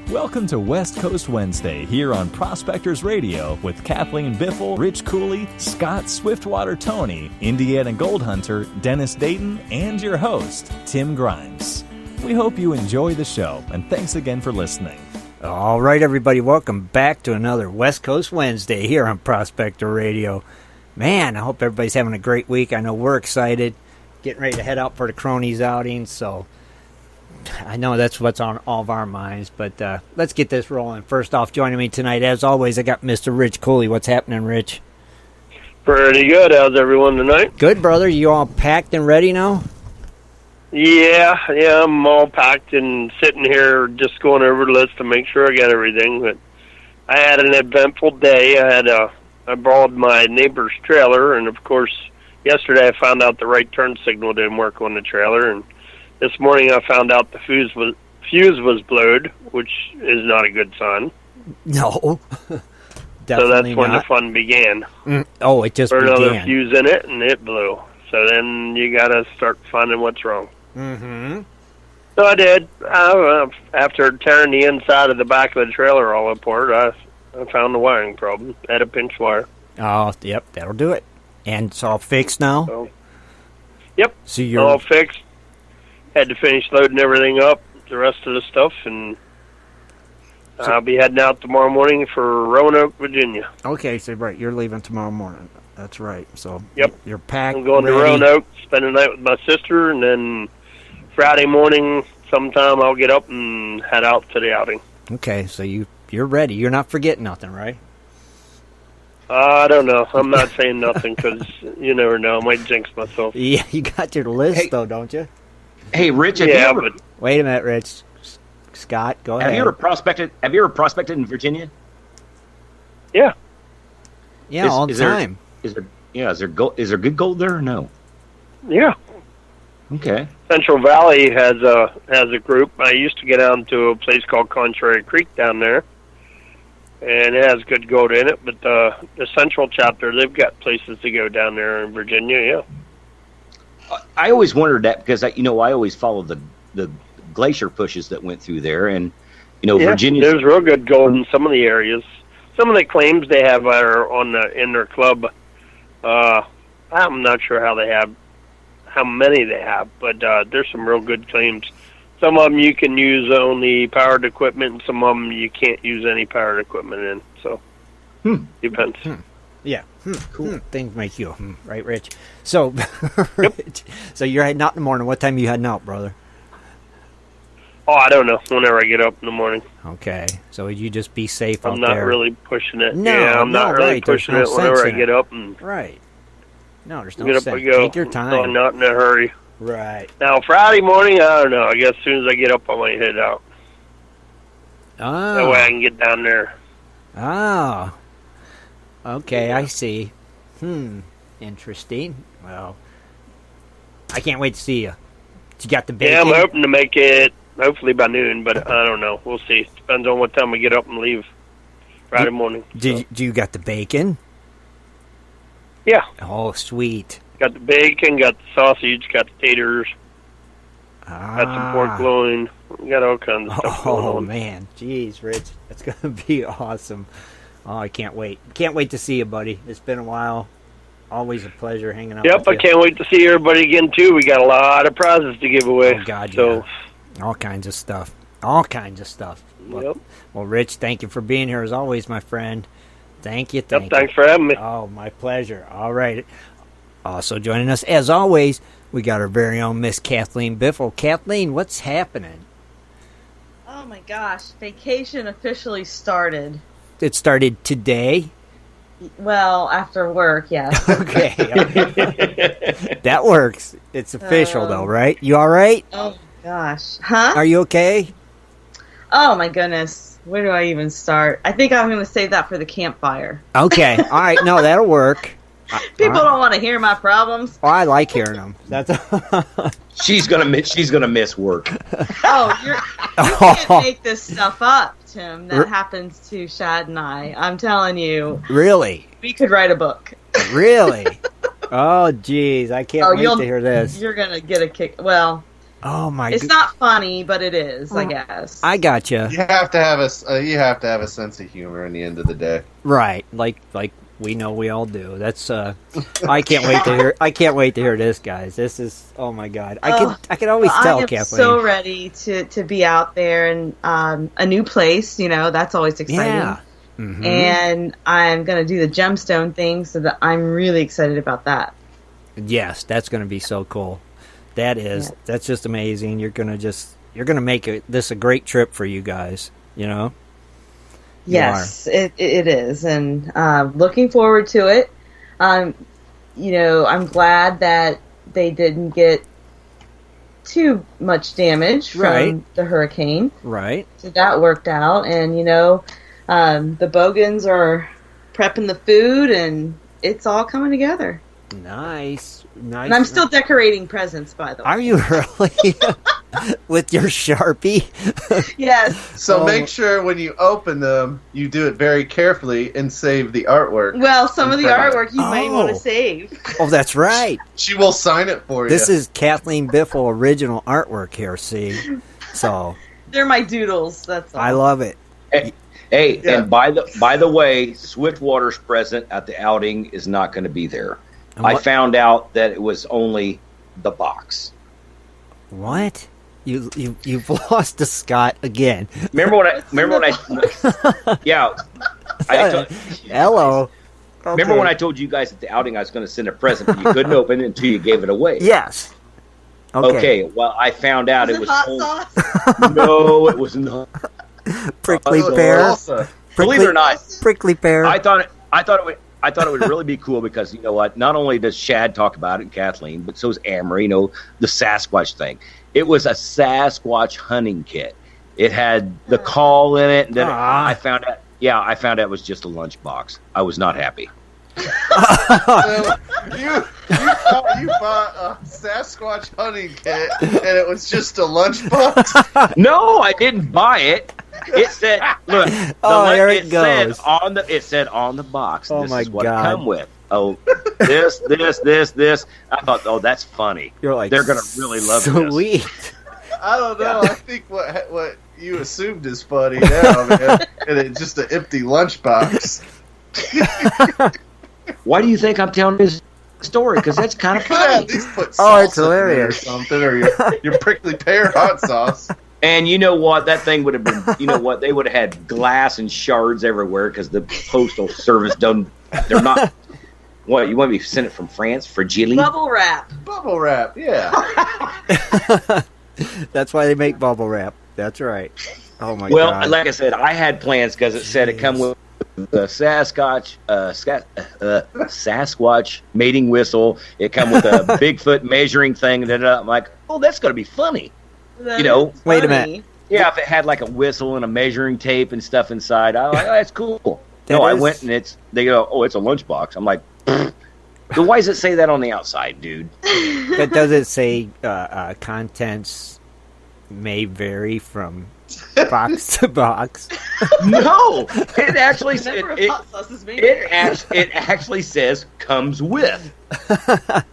Welcome to West Coast Wednesday here on Prospectors Radio with Kathleen Biffle, Rich Cooley, Scott Swiftwater Toney, Indiana Gold Hunter Dennis Dayton, and your host, Tim Grimes. We hope you enjoy the show, and thanks again for listening. All right, everybody, welcome back to another West Coast Wednesday here on Prospector Radio. Man, I hope everybody's having a great week. I know we're excited, getting ready to head out for the Cronies outing, so I know that's what's on all of our minds, but let's get this rolling. First off, joining me tonight, as always, I got Mr. Rich Cooley. What's happening, Rich? Pretty good. How's everyone tonight? Good, brother. You all packed and ready now? Yeah, I'm all packed and sitting here just going over the list to make sure I got everything. But I had an eventful day. I borrowed my neighbor's trailer, and of course, yesterday I found out the right turn signal didn't work on the trailer, and this morning I found out the fuse was blowed, which is not a good sign. No, definitely so that's when not. the fun began. Oh, it just began. Another fuse in it, and it blew. So then you got to start finding what's wrong. Mm-hmm. So I did. After tearing the inside of the back of the trailer all apart, I found the wiring problem. I had a pinch wire. Oh, yep, that'll do it. And it's all fixed now? So, yep, so you're all fixed. Had to finish loading everything up, the rest of the stuff, and I'll be heading out tomorrow morning for Roanoke, Virginia. Okay, so right, you're leaving tomorrow morning. That's right. So yep, you're packed. I'm going ready. to Roanoke, spend the night with my sister, and then Friday morning sometime I'll get up and head out to the outing. Okay, so you're ready. You're not forgetting nothing, right? I don't know. I'm not saying nothing because you never know. I might jinx myself. Yeah, you got your list, though, don't you? Hey, Rich, but wait a minute, Rich. Scott, go ahead. Have you ever prospected in Virginia? Yeah. Yeah, all the time. Is there good gold there or no? Yeah. Okay. Central Valley has a group. I used to get down to a place called Contrary Creek down there, and it has good gold in it. But the Central chapter, they've got places to go down there in Virginia. Yeah. I always wondered that because I always followed the glacier pushes that went through there, and Virginia. There's real good gold in some of the areas. Some of the claims they have are in their club. I'm not sure how many they have, but there's some real good claims. Some of them you can use only powered equipment, and some of them you can't use any powered equipment in. So depends. Yeah. Cool. Things make you right, Rich. So, Rich, so you're heading out in the morning. What time are you heading out, brother? Oh, I don't know. Whenever I get up in the morning. Okay. So you just be safe out I'm there. not really pushing it. No, I'm not really right. pushing There's it no whenever sense I get up. And right. No, there's no get up, sense. I go. Take your time. So I'm not in a hurry. Right. Now, Friday morning, I don't know. I guess as soon as I get up, I might head out. Oh. That way I can get down there. Oh. Okay, I see. Interesting. Well, I can't wait to see you. You got the bacon? Yeah, I'm hoping to make it hopefully by noon, but I don't know. We'll see. Depends on what time we get up and leave Friday morning. Do you got the bacon? Yeah. Oh, sweet. Got the bacon, got the sausage, got the taters, got some pork loin. We got all kinds of stuff going on. Oh, man. Jeez, Rich. That's going to be awesome. Oh, I can't wait. Can't wait to see you, buddy. It's been a while. Always a pleasure hanging out with you. Yep, I can't wait to see everybody again, too. We got a lot of prizes to give away. Oh, God, so, yeah. All kinds of stuff. All kinds of stuff. Yep. Well, Rich, thank you for being here as always, my friend. Thank you. Thanks for having me. Oh, my pleasure. All right. Also joining us, as always, we got our very own Miss Kathleen Biffle. Kathleen, what's happening? Oh, my gosh. Vacation officially started. It started today? Well, after work, yes. Okay. That works. It's official, though, right? You all right? Oh, gosh. Huh? Are you okay? Oh, my goodness. Where do I even start? I think I'm going to save that for the campfire. Okay. All right. No, that'll work. People don't want to hear my problems. Oh, I like hearing them. That's she's gonna miss work. Oh, you can't make this stuff up, Tim. That happens to Shad and I. I'm telling you. Really? We could write a book. Really? Oh, geez. I can't wait to hear this. You're going to get a kick. Well, Oh my! It's not funny, but it is, I guess. I gotcha. You have to have a sense of humor in the end of the day. Right, like we know we all do. That's I can't wait to hear. I can't wait to hear this, guys. This is I can always tell, I am Kathleen. so ready to be out there and a new place. That's always exciting. Yeah. Mm-hmm. And I'm gonna do the gemstone thing, so that I'm really excited about that. Yes, that's gonna be so cool. That is. Yeah. That's just amazing. You're gonna make this a great trip for you guys. Yes, it is, and looking forward to it. I'm glad that they didn't get too much damage from the hurricane. Right. So that worked out, and the Bogans are prepping the food, and it's all coming together. Nice. And I'm still decorating presents, by the way. Are you really? With your Sharpie? Yes. So make sure when you open them, you do it very carefully and save the artwork. Well, some of the artwork you might want to save. Oh, that's right. She will sign it for you. This is Kathleen Biffle original artwork here, see? So they're my doodles, that's all. I love it. Hey, yeah. And by the way, Swiftwater's present at the outing is not going to be there. I found out that it was only the box. What? You've lost to Scott again. Remember when I yeah. Hello. Okay. Remember when I told you guys at the outing I was going to send a present, but you couldn't open it until you gave it away? Yes. Okay. Well, I found out it was hot sauce? No, it was not. Prickly pear. Believe it or not, prickly pear. I thought it would really be cool because you know what? Not only does Shad talk about it, and Kathleen, but so is Amory. The Sasquatch thing. It was a Sasquatch hunting kit. It had the call in it. And then I found out. Yeah, I found out it was just a lunchbox. I was not happy. So you bought a Sasquatch hunting kit, and it was just a lunchbox? No, I didn't buy it. It said, "Look, there it goes." It said on the box. Oh this my is what God. it come with. Oh, this. I thought, oh, that's funny. You're like, they're gonna really love this. Sweet. I don't know. I think what you assumed is funny now, man, and it's just an empty lunchbox. Why do you think I'm telling this story? Because that's kind of You could funny. at least put salsa it's hilarious. in there or something, or your prickly pear hot sauce. And you know what? That thing would have been, you know what? They would have had glass and shards everywhere because the postal service doesn't, they're not, what, you want me to send it from France? Fragile? Bubble wrap. Bubble wrap, yeah. That's why they make bubble wrap. That's right. Oh my God. Well, like I said, I had plans because it said it come with the Sasquatch mating whistle. It come with a Bigfoot measuring thing. I'm like, oh, that's going to be funny. Wait a minute. Yeah, if it had like a whistle and a measuring tape and stuff inside, I'm like, oh, that's cool. I went and they go, oh, it's a lunchbox. I'm like, so why does it say that on the outside, dude? But does it say contents may vary from box to box? No, it actually said it actually says comes with.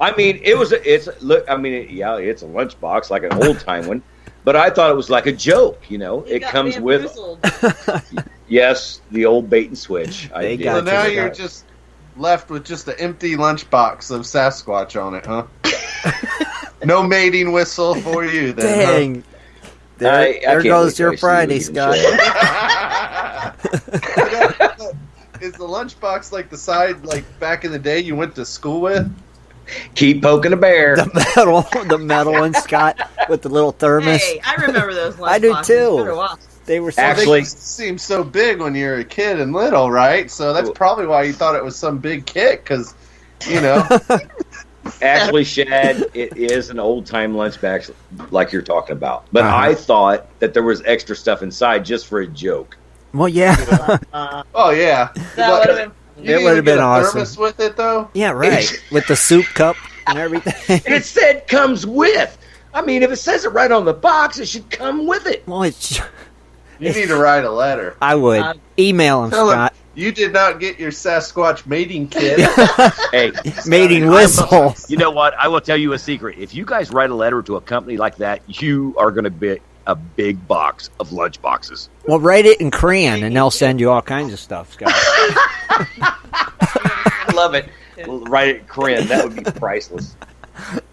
I mean, it's a lunchbox like an old time one, but I thought it was like a joke. It comes with. Yes, the old bait and switch. So now you're just left with just an empty lunchbox of Sasquatch on it, huh? No mating whistle for you, then. Dang. Huh? There goes your Friday, Scott. Is the lunchbox like the side, like back in the day you went to school with? Keep poking a bear. The metal one, Scott, with the little thermos. Hey, I remember those lunchboxes. I do too. They were actually seem so big when you're a kid and little, right? So that's probably why you thought it was some big kit, because, Actually, Shad, it is an old-time lunchbox like you're talking about. But I thought that there was extra stuff inside just for a joke. Well, yeah. Oh, yeah. That would have been... It would have been awesome. Thermos with it, though? Yeah, right. With the soup cup and everything. It said comes with. I mean, if it says it right on the box, it should come with it. Well, You need to write a letter. I would. Email him, Scott. You did not get your Sasquatch mating kit. Hey, Mating whistle. you know what? I will tell you a secret. If you guys write a letter to a company like that, you are going to be a big box of lunch boxes. Well, write it in crayon, and they'll send you all kinds of stuff, Scott. I love it. Write it in crayon. That would be priceless.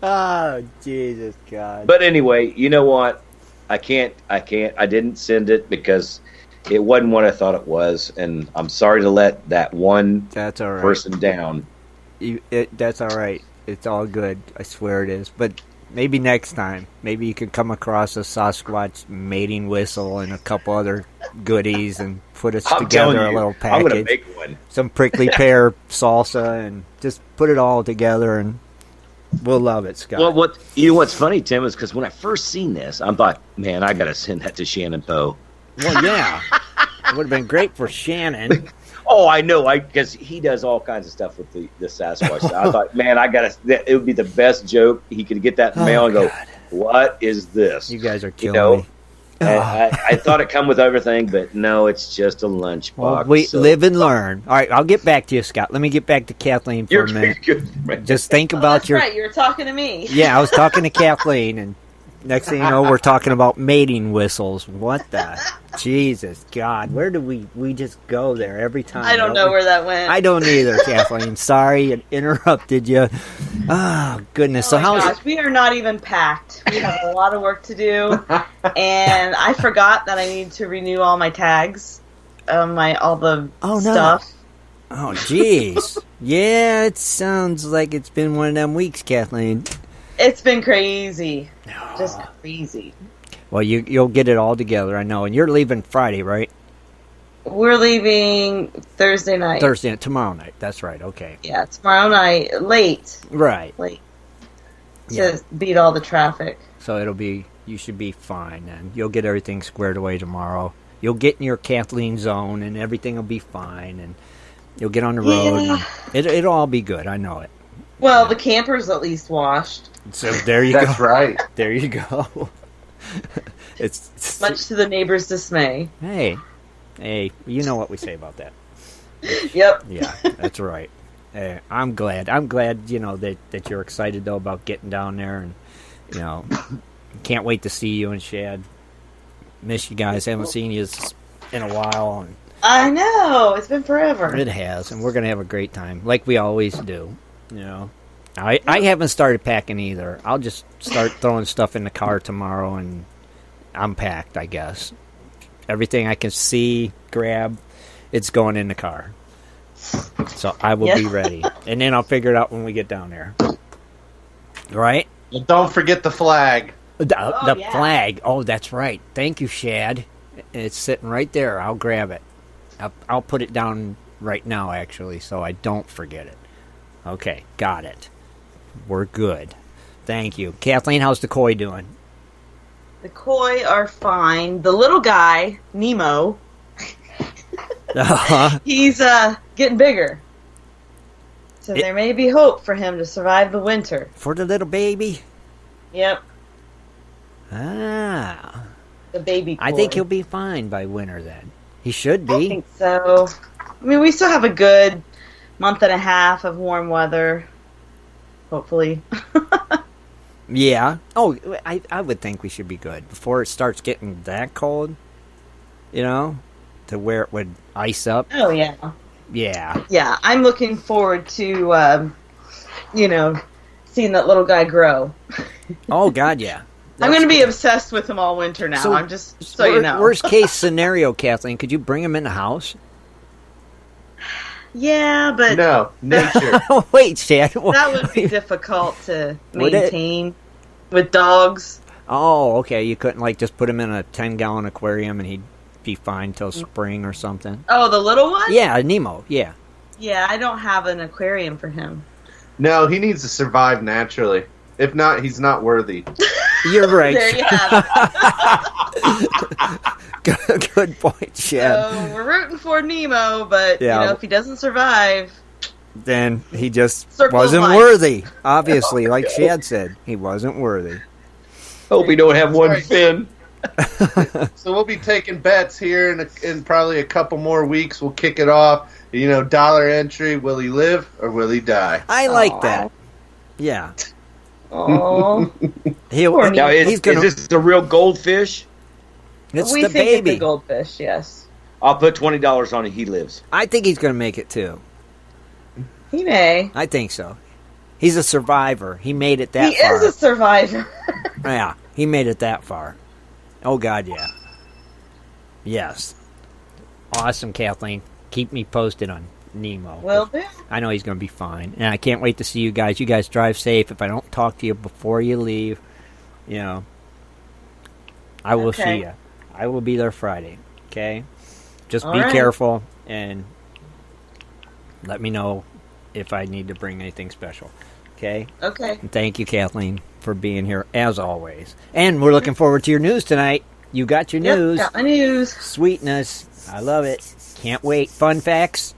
Oh, Jesus God. But anyway, you know what? I didn't send it because it wasn't what I thought it was, and I'm sorry to let that one That's all right. person down. That's all right. It's all good. I swear it is. But maybe next time, maybe you could come across a Sasquatch mating whistle and a couple other goodies and put us together a little package. I'm going to make one. Some prickly pear salsa and just put it all together, and we'll love it, Scott. Well, what's funny, Tim, is because when I first seen this, I thought, man, I got to send that to Shannon Poe. Well, yeah. It would have been great for Shannon. Oh, I know, because he does all kinds of stuff with the Sasquatch. So I thought, man, it would be the best joke. He could get that in the mail and go, what is this? You guys are killing me. And I thought it come with everything, but no, it's just a lunchbox. Well, we live and learn. All right, I'll get back to you, Scott. Let me get back to Kathleen for a minute. Good. Just think about that's your... right, you were talking to me. Yeah, I was talking to Kathleen, and next thing you know, we're talking about mating whistles. What the... Jesus, God, where do we just go there every time? I don't know where that went. I don't either, Kathleen. Sorry, it interrupted you. Oh, goodness. So gosh, we are not even packed. We have a lot of work to do, and I forgot that I need to renew all my tags, all the stuff. Oh, jeez. Yeah, it sounds like it's been one of them weeks, Kathleen. It's been crazy. Just crazy. Well, you'll get it all together, I know. And you're leaving Friday, right? We're leaving Thursday night. Tomorrow night. That's right. Okay. Yeah, tomorrow night, late. Right. Late. To beat all the traffic. So you should be fine then. You'll get everything squared away tomorrow. You'll get in your Kathleen zone, and everything will be fine, and you'll get on the road. Yeah. And it'll all be good. I know it. Well, the camper's at least washed. So there you go. That's right. There you go. It's much to the neighbors' dismay. Hey, you know what we say about that. Yep. Yeah, that's right. I'm glad. You know that you're excited though about getting down there, and you know, can't wait to see you and Shad. Miss you guys. Haven't seen you in a while. And I know it's been forever. It has, and we're gonna have a great time, like we always do. You know. I haven't started packing either. I'll just start throwing stuff in the car tomorrow, and I'm packed, I guess. Everything I can see, grab, it's going in the car. So I will be ready. And then I'll figure it out when we get down there. Right? Well, don't forget the flag. The flag. Oh, that's right. Thank you, Shad. It's sitting right there. I'll grab it. I'll put it down right now, actually, so I don't forget it. Okay, got it. We're good. Thank you. Kathleen, how's the koi doing? The koi are fine. The little guy, Nemo, he's getting bigger. So there may be hope for him to survive the winter. For the little baby? Yep. Ah. The baby koi. I think he'll be fine by winter then. He should be. I think so. I mean, we still have a good month and a half of warm weather. Hopefully. Yeah. Oh, I would think we should be good before it starts getting that cold. You know, to where it would ice up. Oh yeah. Yeah. Yeah, I'm looking forward to, seeing that little guy grow. Oh God, yeah. I'm going to be obsessed with him all winter now. I'm just you know. Worst case scenario, Kathleen, could you bring him in the house? Yeah, but... No, nature. Wait, Shad. That would be difficult to maintain with dogs. Oh, okay. You couldn't, just put him in a 10-gallon aquarium and he'd be fine till spring or something? Oh, the little one? Yeah, Nemo, yeah. Yeah, I don't have an aquarium for him. No, he needs to survive naturally. If not, he's not worthy. You're right. There you have it. Good point, Shad. So we're rooting for Nemo, but if he doesn't survive, then he just Circle wasn't of life. worthy. Obviously, like Shad said, he wasn't worthy. Hope he don't have one fin. So we'll be taking bets here in probably a couple more weeks. We'll kick it off. Dollar entry. Will he live or will he die? I like that. Yeah. Oh. Now, is this the real goldfish? It's we the think baby. it's a goldfish, yes. I'll put $20 on it. He lives. I think he's going to make it too. He may. I think so. He's a survivor. He made it that far. He is a survivor. Yeah, he made it that far. Oh, God, yeah. Yes. Awesome, Kathleen. Keep me posted on Nemo. Will do. I know he's going to be fine. And I can't wait to see you guys. You guys drive safe. If I don't talk to you before you leave, I will see you. I will be there Friday. Okay? Just be careful and let me know if I need to bring anything special. Okay? Okay. And thank you, Kathleen, for being here as always. And we're looking forward to your news tonight. You got your news. Got my news. Sweetness. I love it. Can't wait. Fun facts.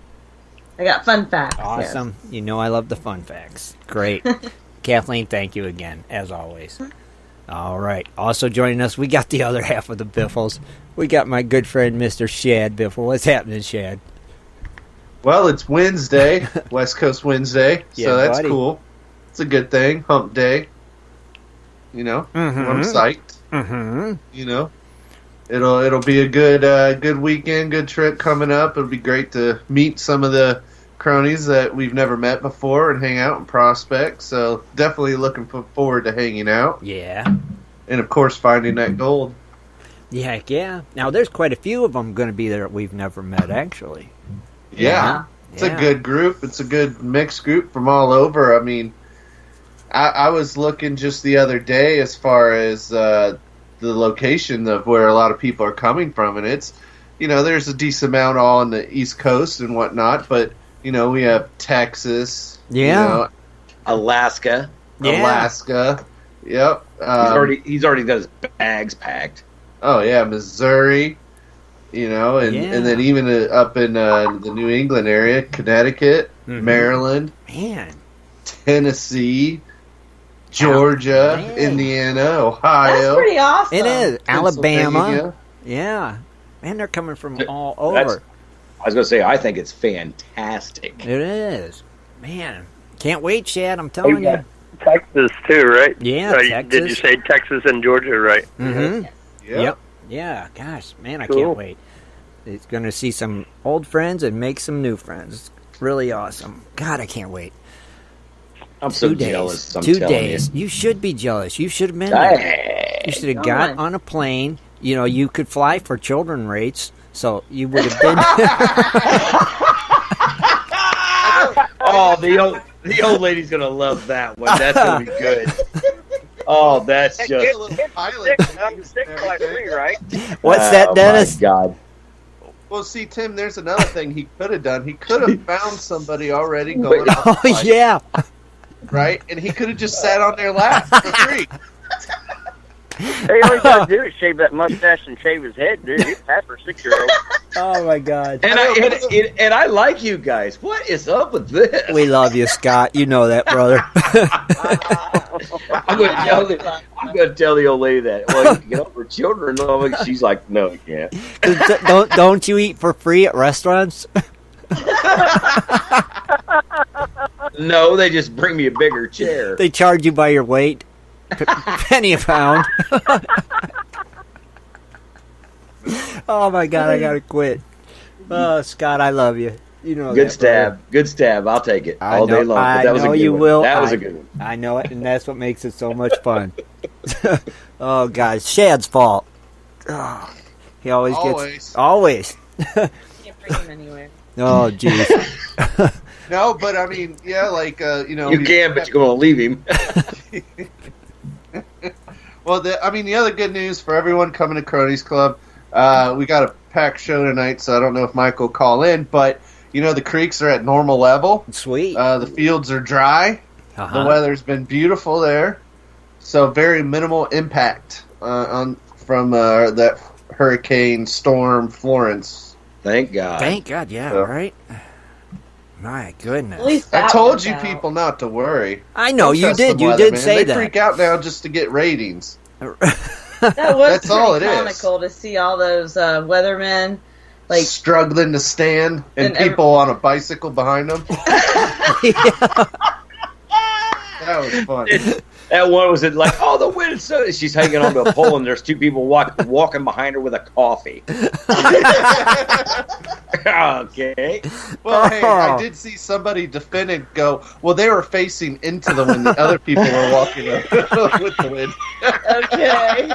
I got fun facts. Awesome. Yes. I love the fun facts. Great. Kathleen, thank you again, as always. All right. Also joining us, we got the other half of the Biffles. We got my good friend, Mr. Shad Biffle. What's happening, Shad? Well, it's Wednesday, West Coast Wednesday, so that's cool. It's a good thing. Hump day. I'm psyched. Mm-hmm. It'll be a good weekend, good trip coming up. It'll be great to meet some of the cronies that we've never met before and hang out and prospect. So definitely looking forward to hanging out. Yeah. And of course finding that gold. Yeah, heck yeah. Now there's quite a few of them going to be there that we've never met, actually. Yeah. It's a good group. It's a good mixed group from all over. I mean, I was looking just the other day as far as the location of where a lot of people are coming from, and it's, there's a decent amount all on the East Coast and whatnot, but, we have Texas. Yeah. Alaska. Yeah. Alaska. Yep. He's already got his bags packed. Oh, yeah. Missouri. And then even up in the New England area, Connecticut, Maryland, Tennessee, Georgia, Indiana, Ohio. That's pretty awesome. It is. Alabama. Yeah. Man, they're coming from all over. I was going to say, I think it's fantastic. It is. Man, can't wait, Shad. I'm telling you. Texas, too, right? Yeah, Texas. Did you say Texas and Georgia, right? Mm-hmm. Yep. Yeah, gosh, man, I can't wait. It's going to see some old friends and make some new friends. It's really awesome. God, I can't wait. I'm so jealous. 2 days. You should be jealous. You should have been there. You should have got on a plane. You could fly for children rates, so you would have been. Oh, the old lady's gonna love that one. That's gonna be good. Oh, that's just. I'm sick by free, right? What's that, Dennis? My God. Well, see, Tim, there's another thing he could have done. He could have found somebody already going on Oh, flight, yeah. right? And he could have just sat on their lap for free. Hey, all you gotta do is shave that mustache and shave his head, dude. He's past for 6-year-old. Oh, my God. And I like you guys. What is up with this? We love you, Scott. You know that, brother. I'm going to tell the old lady that. Well, you can get over children. She's like, no, you can't. Don't you eat for free at restaurants? No, they just bring me a bigger chair. They charge you by your weight. Penny a pound. Oh my God, I gotta quit. Oh, Scott, I love you. You know good that, stab, brother. Good stab. I'll take it all day long. I that was know a good you one. will. That was a good one. I know it, and that's what makes it so much fun. Oh, guys, Shad's fault. Oh, he always gets always. Can't bring him anywhere. Oh, jeez. No, but I mean, yeah, like you can, but you're going to leave him. Well, the other good news for everyone coming to Cronies Club, we got a packed show tonight, so I don't know if Mike will call in, but the creeks are at normal level. Sweet. The fields are dry. Uh-huh. The weather's been beautiful there, so very minimal impact from that hurricane storm Florence. Thank God. Thank God. Yeah. So. Right. My goodness. At least I told you people not to worry. I know Don't you trust did. the You weather, did man. say they that. freak out now just to get ratings. That was That's all it pretty is. comical to see all those weathermen like struggling to stand and people on a bicycle behind them. That was funny. That one was like, oh, the wind. So she's hanging onto a pole, and there's two people walking behind her with a coffee. Okay. Well, hey, I did see somebody defend and go, well, they were facing into the wind. The other people were walking with the wind. okay.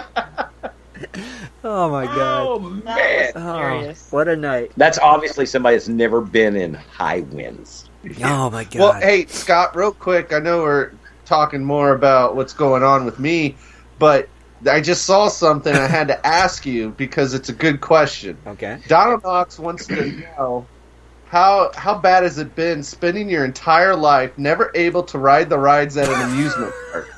Oh my God! Oh man! Oh, what a night! That's obviously somebody that's never been in high winds. Oh my God! Well, hey, Scott, real quick. I know we're talking more about what's going on with me, but I just saw something I had to ask you because it's a good question. Okay. Donald Knox wants to know how bad has it been spending your entire life never able to ride the rides at an amusement park?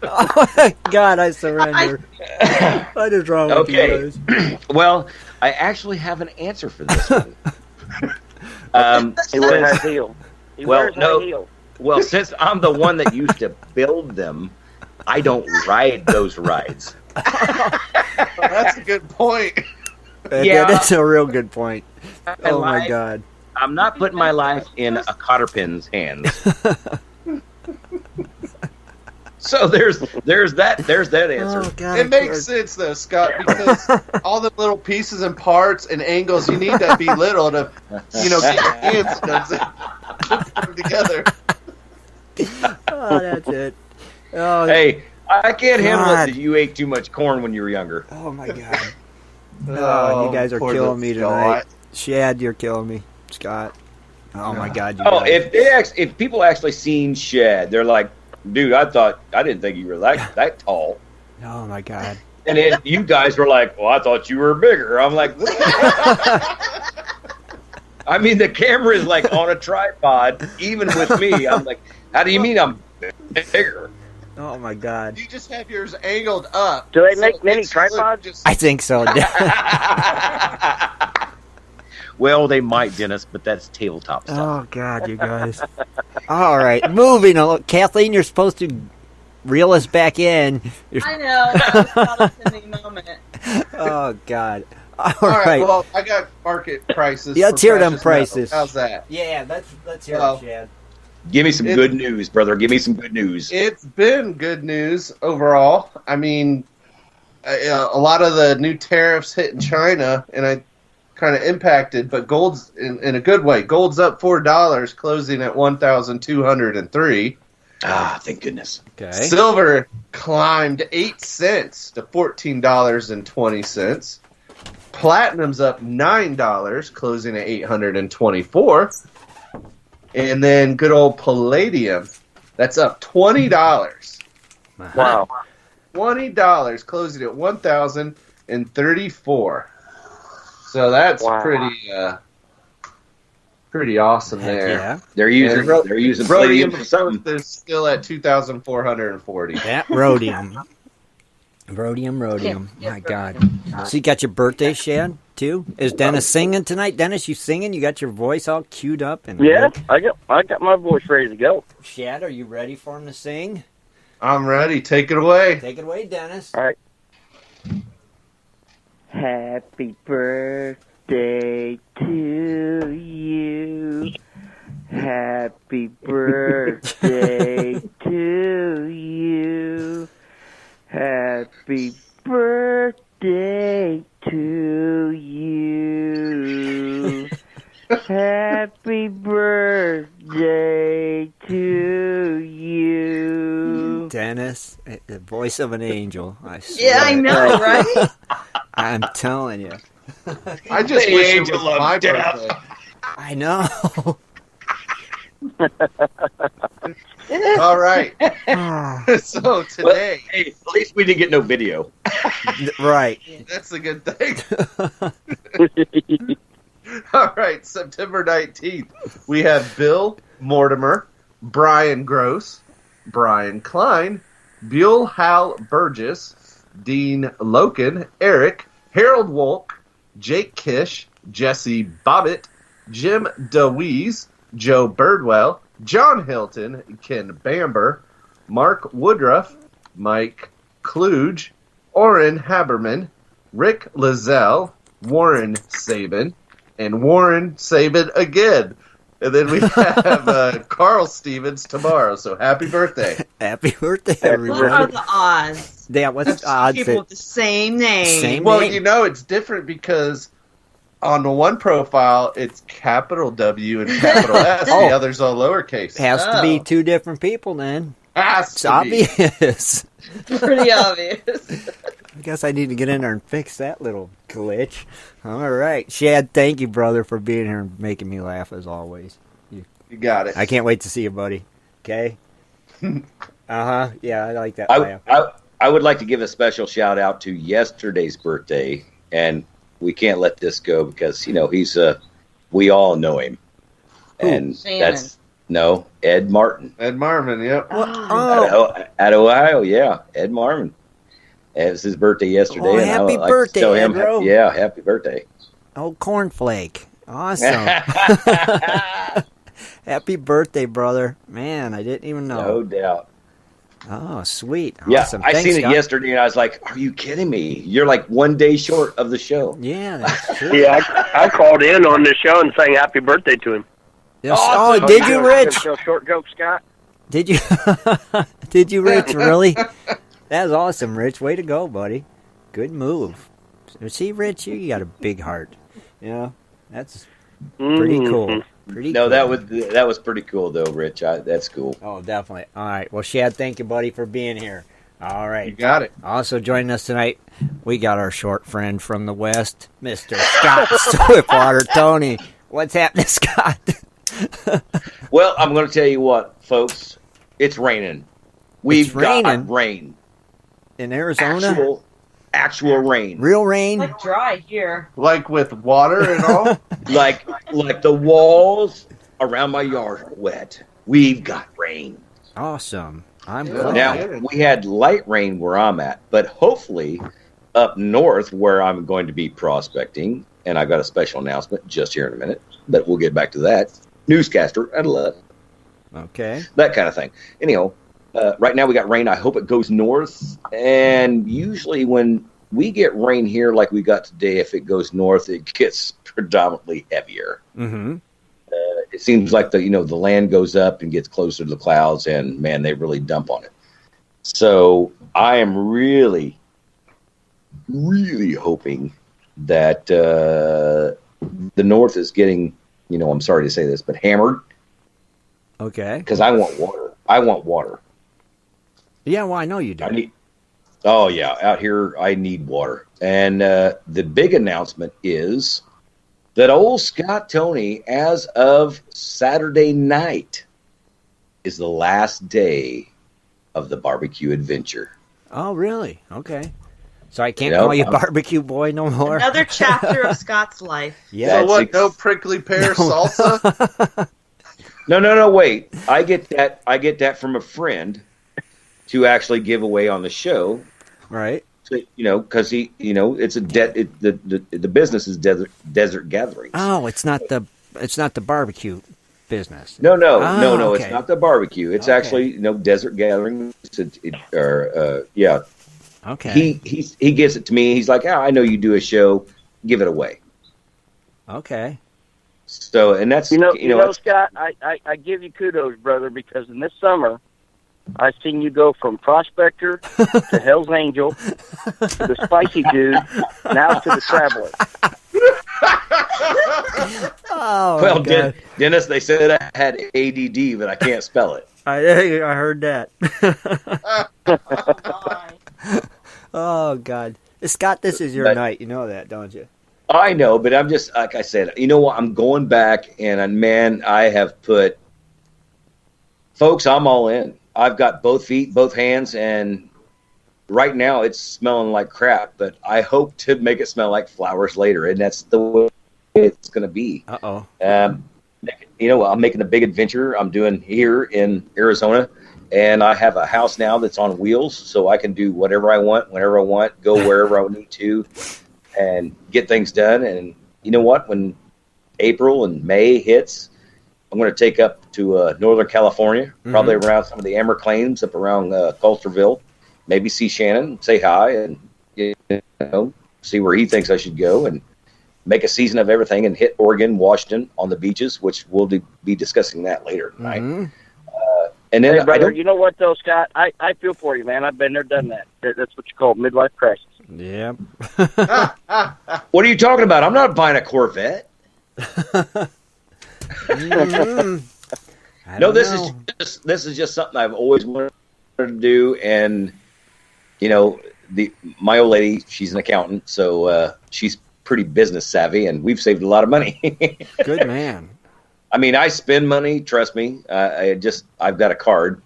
Oh my God, I surrender. What is wrong with you guys? Well, I actually have an answer for this one. He wears high heel. Well, since I'm the one that used to build them, I don't ride those rides. Well, that's a good point. Yeah. That's a real good point. Oh my God. I'm not putting my life in a cotterpin's hands. So there's that answer. Oh, God, It makes sense though, Scott, because all the little pieces and parts and angles, you need to be little to, get your hands put them together. Oh, that's it. Oh, Hey, I can't handle it God. that you ate too much corn when you were younger. Oh my God. Oh, you guys are poor killing me little tonight. Scott. Shad, you're killing me. Scott. Oh my God. You Oh, guys. if people actually seen Shad, they're like, dude, I didn't think you were that tall. Oh my God. And then you guys were like, well, I thought you were bigger. I'm like, I mean, the camera is like on a tripod, even with me. I'm like, how do you mean I'm bigger? Oh my God. You just have yours angled up. Do they make many it's tripods? just- I think so. Well, they might, Dennis, but that's tabletop stuff. Oh God, you guys. All right, moving on. Kathleen, you're supposed to reel us back in. I know. That was not a sending moment. Oh God. All All right. right. Well, I got market prices. Yeah, let's for hear them precious prices. metals. How's that? Yeah, let's hear Well, it, Shad. Give me some good news, brother. Give me some good news. It's been good news overall. I mean, a lot of the new tariffs hit in China, and I kind of impacted, but gold's in a good way. Gold's up $4, closing at 1,203. Ah, thank goodness. Okay. Silver climbed 8 cents to $14.20. Platinum's up $9, closing at $824. And then good old palladium, that's up $20. Wow. $20, closing at $1,034. So that's pretty awesome there. Yeah. They're using Rhodium palladium for something. is still at 2,440. That rhodium. Rhodium. My God. So you got your birthday, Shad, too? Is Dennis singing tonight? Dennis, you singing? You got your voice all queued up? And Yeah, I got my voice ready to go. Shad, are you ready for him to sing? I'm ready. Take it away. Take it away, Dennis. All right. Happy birthday to you. Happy birthday to you. Happy birthday to you. Happy birthday to you. Dennis, the voice of an angel. I swear. Yeah, I know, right? I'm telling you. I just The wish it angel was of my death. birthday. I know. All right. So today, Hey, at least we didn't get no video. Right. that's a good thing. All right, September 19th, we have Bill Mortimer, Brian Gross, Brian Klein, Buell Hal Burgess, Dean Loken, Eric, Harold Wolk, Jake Kish, Jesse Bobbitt, Jim DeWeese, Joe Birdwell, John Hilton, Ken Bamber, Mark Woodruff, Mike Kluge, Orrin Haberman, Rick Lizelle, Warren Sabin, and Warren Sabin again. And then we have Carl Stevens tomorrow. So happy birthday. Happy birthday, everybody. What are the odds? Yeah, what's the odds? People with the same name. Well, you know, it's different because on the one profile, it's capital W and capital S. The other's all lowercase. Has to be two different people then. It's obvious. Pretty obvious. I guess I need to get in there and fix that little glitch. All right. Shad, thank you, brother, for being here and making me laugh as always. You got it. I can't wait to see you, buddy. Okay? Uh-huh. Yeah, I like that laugh. I would like to give a special shout out to yesterday's birthday, and we can't let this go because, you know, he's we all know him. And that's Ed Martin. Ed Marvin, yep. Out of Ohio, yeah. Ed Marvin. It was his birthday yesterday. Oh, happy birthday, Ed, bro. Yeah, happy birthday. Oh, cornflake. Awesome. Happy birthday, brother. Man, I didn't even know. No doubt. Oh, sweet. Yeah, Awesome. I Thanks, seen Scott. it yesterday, and I was like, are you kidding me? You're like 1 day short of the show. Yeah, that's true. Yeah, I called in on this show and sang happy birthday to him. Yes. Awesome. Oh, did you, Rich? Short joke, Scott. Did you? Did you, Rich? Really? That was awesome, Rich. Way to go, buddy. Good move. See, Rich, you got a big heart. You know, that's pretty cool. Pretty No, cool. that was pretty cool, though, Rich. That's cool. Oh, definitely. All right. Well, Shad, thank you, buddy, for being here. All right. You got it. Also joining us tonight, we got our short friend from the West, Mr. Scott Swiftwater Toney. What's happening, Scott? Well, I'm going to tell you what, folks. It's raining. We've got rain. In Arizona? Actual rain. Real rain? Like dry here. Like with water and all? like the walls around my yard are wet. We've got rain. Awesome. I'm Yeah. glad. Now, we had light rain where I'm at, but hopefully up north where I'm going to be prospecting, and I've got a special announcement just here in a minute, but we'll get back to that. Newscaster at 11. Okay. That kind of thing. Anyhow, right now we got rain. I hope it goes north. And usually when we get rain here like we got today, if it goes north, it gets predominantly heavier. Mm-hmm. It seems like the land goes up and gets closer to the clouds, and man, they really dump on it. So I am really, really hoping that the north is getting, I'm sorry to say this, but hammered. Okay. Because I want water. I want water. Yeah, well, I know you do. Out here I need water. And the big announcement is that old Scott Toney, as of Saturday night, is the last day of the barbecue adventure. Oh, really? Okay. So I can't call you barbecue boy no more? Another chapter of Scott's life. Yeah. So what, no prickly pear salsa? No, wait. I get that from a friend to actually give away on the show. Right. So, because he, it's the business is desert gatherings. Oh, it's not the barbecue business. No, okay. it's not the barbecue. It's actually desert gatherings. Okay. He gives it to me. He's like, I know you do a show. Give it away. Okay. So, and that's Scott, I give you kudos, brother, because in this summer, I seen you go from Prospector to Hell's Angel to the Spicy Dude, now to the Traveler. Oh, well, God. Dennis, they said I had ADD, but I can't spell it. I heard that. Oh, God. Scott, this is your night. You know that, don't you? I know, but I'm just, like I said, you know what? I'm going back, and man, I have put, folks, I'm all in. I've got both feet, both hands, and right now it's smelling like crap, but I hope to make it smell like flowers later, and that's the way it's going to be. Uh-oh. I'm making a big adventure I'm doing here in Arizona, and I have a house now that's on wheels, so I can do whatever I want, whenever I want, go wherever I need to, and get things done. And you know what? When April and May hits, I'm going to take up to Northern California, probably around some of the Amber Claims up around Coulterville. Maybe see Shannon, say hi, and see where he thinks I should go, and make a season of everything, and hit Oregon, Washington on the beaches, which we'll be discussing that later tonight. And then, hey, brother, you know what though, Scott? I feel for you, man. I've been there, done that. That's what you call midlife crisis. Yeah. What are you talking about? I'm not buying a Corvette. No, this is just something I've always wanted to do, and my old lady, she's an accountant, so she's pretty business savvy, and we've saved a lot of money. Good man. I mean, I spend money. Trust me. I've got a card.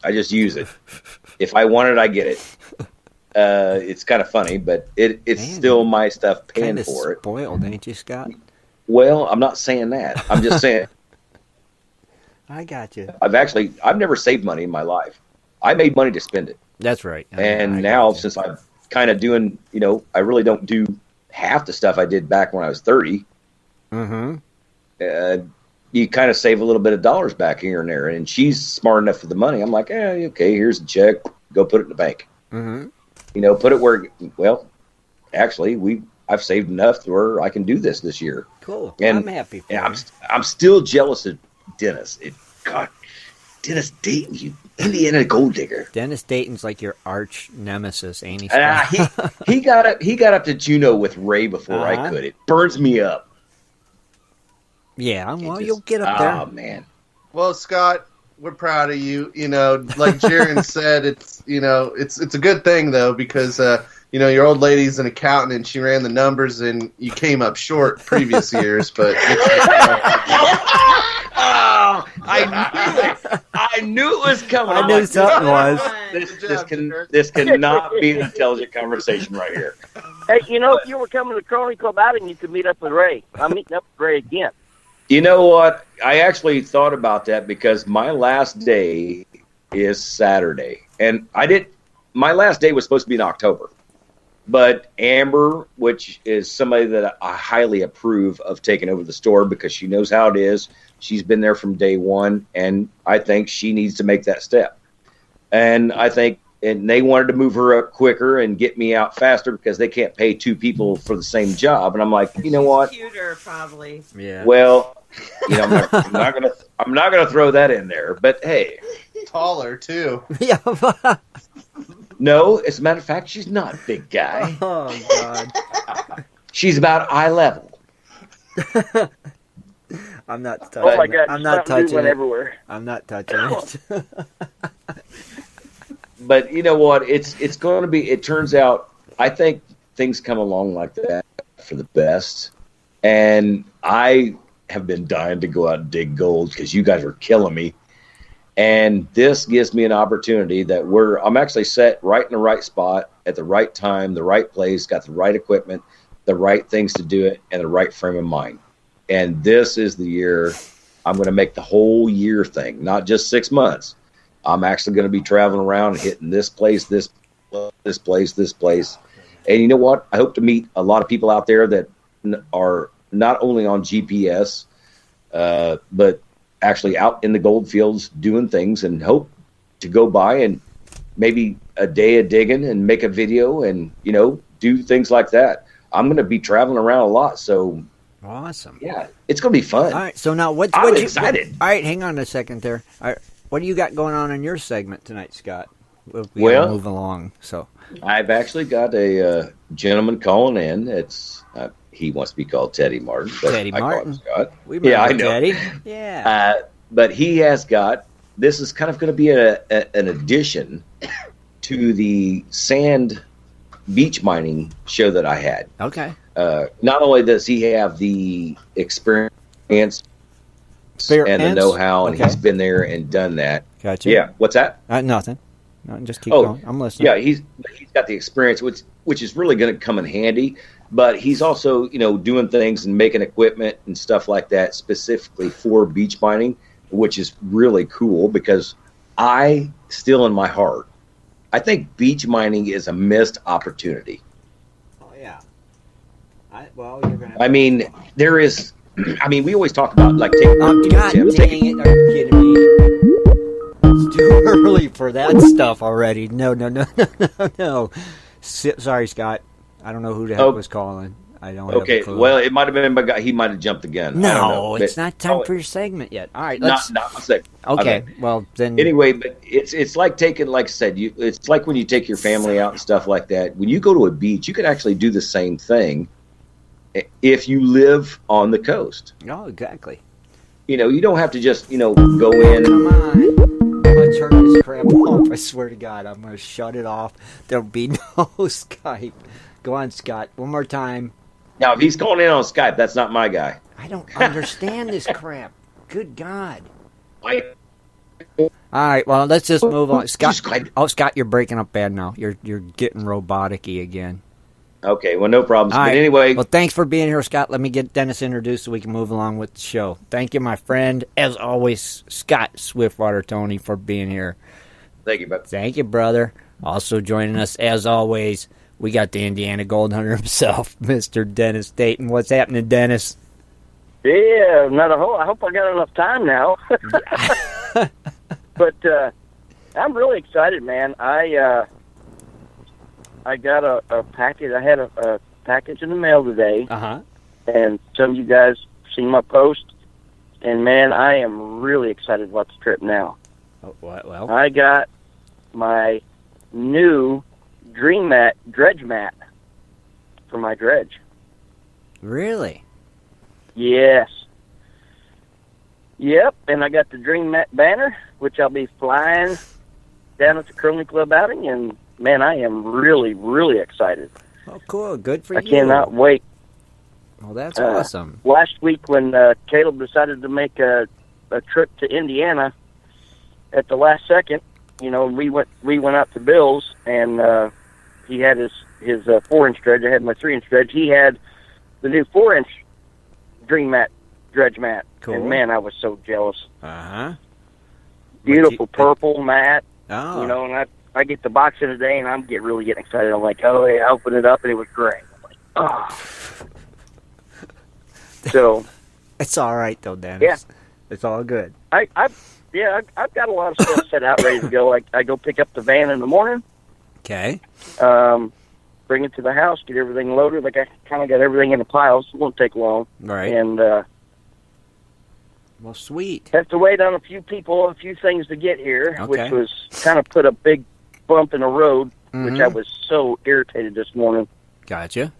I just use it. If I want it, I get it. It's kind of funny, but it's still my stuff paying for it. Spoiled, ain't you, Scott? Well, I'm not saying that. I'm just saying. I got you. I've never saved money in my life. I made money to spend it. That's right. And now, since I'm kind of doing, I really don't do half the stuff I did back when I was 30. You kind of save a little bit of dollars back here and there. And she's smart enough for the money. I'm like, okay, here's the check. Go put it in the bank. Put it where, well, actually, I've saved enough to where I can do this year. Cool. And I'm happy for you. I'm still jealous of Dennis. God, Dennis Dayton, you Indiana gold digger. Dennis Dayton's like your arch nemesis, ain't he? He got up to Juneau with Ray before I could. It burns me up. Yeah, well, you'll get up there. Oh man. Well, Scott, we're proud of you. Like Jaron said, it's a good thing though, because your old lady's an accountant and she ran the numbers and you came up short previous years, but I knew it was coming. I knew something was. This cannot be an intelligent conversation right here. Hey, if you were coming to Crony Club outing, you could meet up with Ray. I'm meeting up with Ray again. You know what? I actually thought about that because my last day is Saturday. And my last day was supposed to be in October. But Amber, which is somebody that I highly approve of taking over the store because she knows how it is. She's been there from day one, and I think she needs to make that step. And I think they wanted to move her up quicker and get me out faster because they can't pay two people for the same job. And I'm like, you know what? Cuter, probably. Yeah. Well, I'm not gonna throw that in there. But hey, taller too. Yeah. No, as a matter of fact, she's not a big guy. Oh God. She's about eye level. I'm not touching. Oh my God! I'm not touching it. Everywhere. I'm not touching it. But you know what? It's going to be. It turns out, I think things come along like that for the best. And I have been dying to go out and dig gold because you guys are killing me. And this gives me an opportunity that I'm actually set right in the right spot at the right time, the right place, got the right equipment, the right things to do it, and the right frame of mind. And this is the year I'm going to make the whole year thing, not just 6 months. I'm actually going to be traveling around and hitting this place, this place, this place. And you know what? I hope to meet a lot of people out there that are not only on GPS, but actually out in the gold fields doing things, and hope to go by and maybe a day of digging and make a video and, do things like that. I'm going to be traveling around a lot. So awesome. Yeah, it's going to be fun. All right. So now I'm excited. All right. Hang on a second there. All right, what do you got going on in your segment tonight, Scott? We'll move along. So I've actually got a gentleman calling in. It's he wants to be called Teddy Martin. But Teddy Martin. Scott. I know. Teddy. Yeah. But he has got. This is kind of going to be an addition to the sand beach mining show that I had. Okay. Not only does he have the experience and the know-how, and he's been there and done that. Gotcha. Yeah. What's that? Nothing. No, just keep going. I'm listening. Yeah, he's got the experience, which is really going to come in handy. But he's also, doing things and making equipment and stuff like that specifically for beach mining, which is really cool because I still in my heart, I think beach mining is a missed opportunity. Oh yeah. You're gonna. I mean, there is I mean, we always talk about like taking. God dang it! Are you kidding me? It's too early for that stuff already. No. Sorry, Scott. I don't know who the heck was calling. I don't. Okay. Have a clue. Well, it might have been my guy. He might have jumped the gun. No, I don't know, it's not time for your segment yet. All right, let's. Not a second. Okay. Well, then. Anyway, but it's like taking, like I said, it's like when you take your family out and stuff like that. When you go to a beach, you can actually do the same thing if you live on the coast. Oh, exactly. You know, you don't have to just, go in. Come on. I'm going to turn this crap off. I swear to God, I'm going to shut it off. There'll be no Skype. Go on, Scott. One more time. Now, if he's calling in on Skype, that's not my guy. I don't understand this crap. Good God. All right, well, let's just move on. Scott, you're breaking up bad now. You're getting robotic-y again. Okay, well, no problems. All but right. anyway. Well, thanks for being here, Scott. Let me get Dennis introduced so we can move along with the show. Thank you, my friend. As always, Scott Swiftwater Toney, for being here. Thank you, bud. Thank you, brother. Also joining us, as always, we got the Indiana Gold Hunter himself, Mr. Dennis Dayton. What's happening, Dennis? Yeah, not a whole. I hope I got enough time now. But I'm really excited, man. I got a package. I had a package in the mail today, and some of you guys seen my post. And man, I am really excited about the trip now. Oh, well, I got my new dredge mat for my dredge. Really? Yes. Yep, and I got the Dream Mat banner, which I'll be flying down at the Curling Club outing, and man, I am really, really excited. Oh, cool. Good for you. I cannot wait. Well, that's awesome. Last week when Caleb decided to make a trip to Indiana at the last second, we went out to Bill's, and he had his 4-inch dredge. I had my 3-inch dredge. He had the new 4-inch Dream Mat dredge mat. Cool. And man, I was so jealous. Beautiful Beautiful purple mat. Oh. And I get the box in today, and I'm really getting excited. I'm like, oh, yeah, I opened it up, and it was gray. I'm like, oh. So. It's all right, though, Dennis. Yeah. It's all good. I've got a lot of stuff set out ready to go. I go pick up the van in the morning. Okay. Bring it to the house, get everything loaded. Like, I kind of got everything in a pile, so it won't take long. Right. And, well, sweet. have to wait on a few things to get here, Okay. which was kind of put a big bump in the road, which I was so irritated this morning. Gotcha.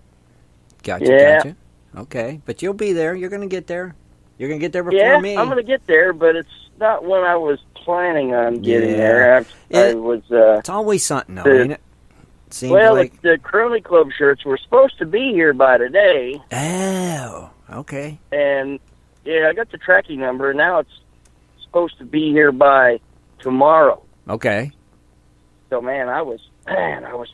Yeah. Gotcha. Okay, but you'll be there. You're going to get there. You're going to get there before me. I'm going to get there, but it's not when I was planning on getting there. I was. It's always something, though, ain't it? Seems like the Curling Club shirts were supposed to be here by today. Oh, okay. And yeah, I got the tracking number, and now it's supposed to be here by tomorrow. Okay. So man, I was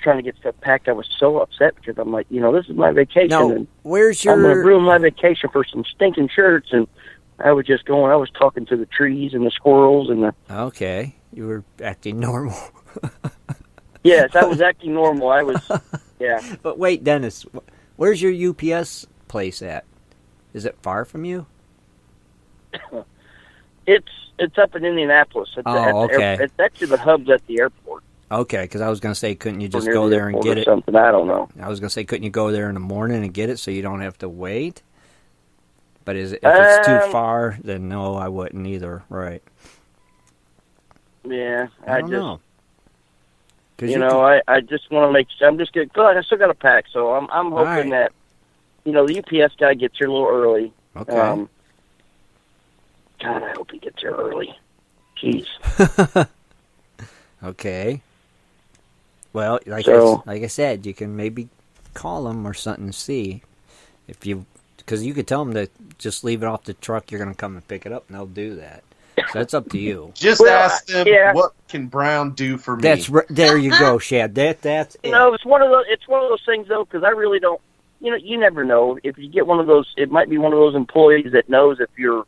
trying to get stuff packed. I was so upset because I'm like, this is my vacation. Now, and where's I'm going to your... ruin my vacation for some stinking shirts. And I was talking to the trees and the squirrels and the... Okay. You were acting normal. Yes, I was acting normal. I was, yeah. But wait, Dennis, where's your UPS place at? Is it far from you? It's up in Indianapolis. Okay. It's actually the hub's at the airport. Okay, because I was going to say, couldn't you just Or near go the there and airport get or it? Something, I don't know. I was going to say, couldn't you go there in the morning and get it so you don't have to wait? But if it's too far, then no, I wouldn't either. Right. Yeah, I don't know. I just want to make sure. I'm just good. I still got a pack, so I'm hoping that, the UPS guy gets here a little early. Okay. God, I hope he gets here early. Jeez. Okay. Well, like I said, you can maybe call them or something and see because you could tell them to just leave it off the truck. You're going to come and pick it up, and they'll do that. So that's up to you. Just ask them what can Brown do for me. There you go, Shad. That's it. It's one of those things though, because I really don't. You never know if you get one of those. It might be one of those employees that knows if you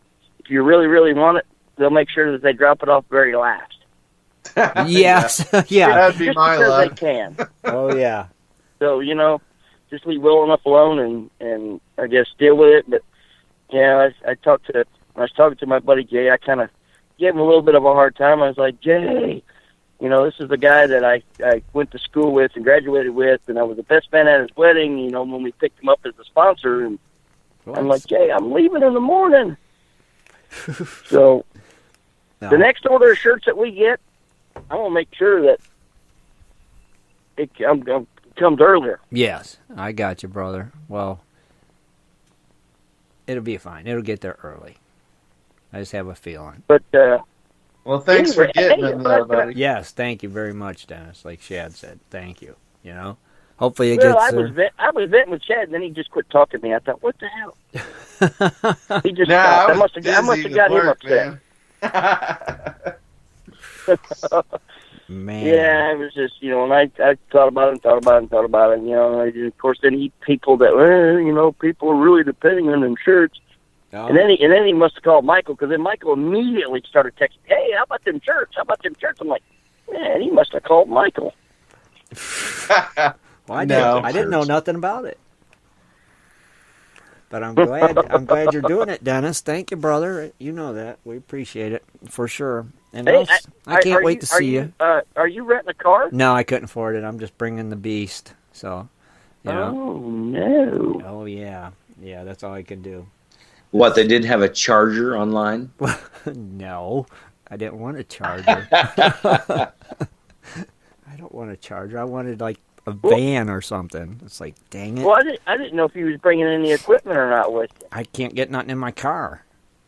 really, really want it, they'll make sure that they drop it off very last. Yes, yeah. That'd be my luck. They can. Oh yeah. So just leave well enough alone and I guess deal with it. But Yeah, I talked to, when I was talking to my buddy Jay, I kind of gave him a little bit of a hard time. I was like, Jay, you know, this is the guy that I went to school with and graduated with, and I was the best man at his wedding, you know, when we picked him up as a sponsor. And I'm like, Jay, I'm leaving in the morning. So the next order of shirts that we get, I want to make sure that it comes earlier. Yes, I got you, brother. Well, it'll be fine. It'll get there early. I just have a feeling. But well, thanks for getting them, though, buddy. Yes, thank you very much, Dennis. Like Shad said, thank you. You know, hopefully it well, gets there. I was venting with Chad, and then he just quit talking to me. I thought, what the hell? He just stopped. I must have got him upset. Man. Yeah, it was just, you know, and I thought about it, you know, and of course then people that, you know, people are really depending on them shirts. Oh. And then he must have called Michael, because then Michael immediately started texting, hey, how about them shirts? I'm like, man, he must have called Michael. Well, I didn't know nothing about it. But I'm glad you're doing it, Dennis. Thank you, brother. You know that. We appreciate it for sure. And hey, I can't wait to see you. Are you renting a car? No, I couldn't afford it. I'm just bringing the beast. So, you know. Oh, no. Oh, yeah. Yeah, that's all I could do. What, they didn't have a charger online? No, I didn't want a charger. I don't want a charger. I wanted, like, a van or something. It's like, dang it. Well, I didn't know if he was bringing any equipment or not with you. I can't get nothing in my car.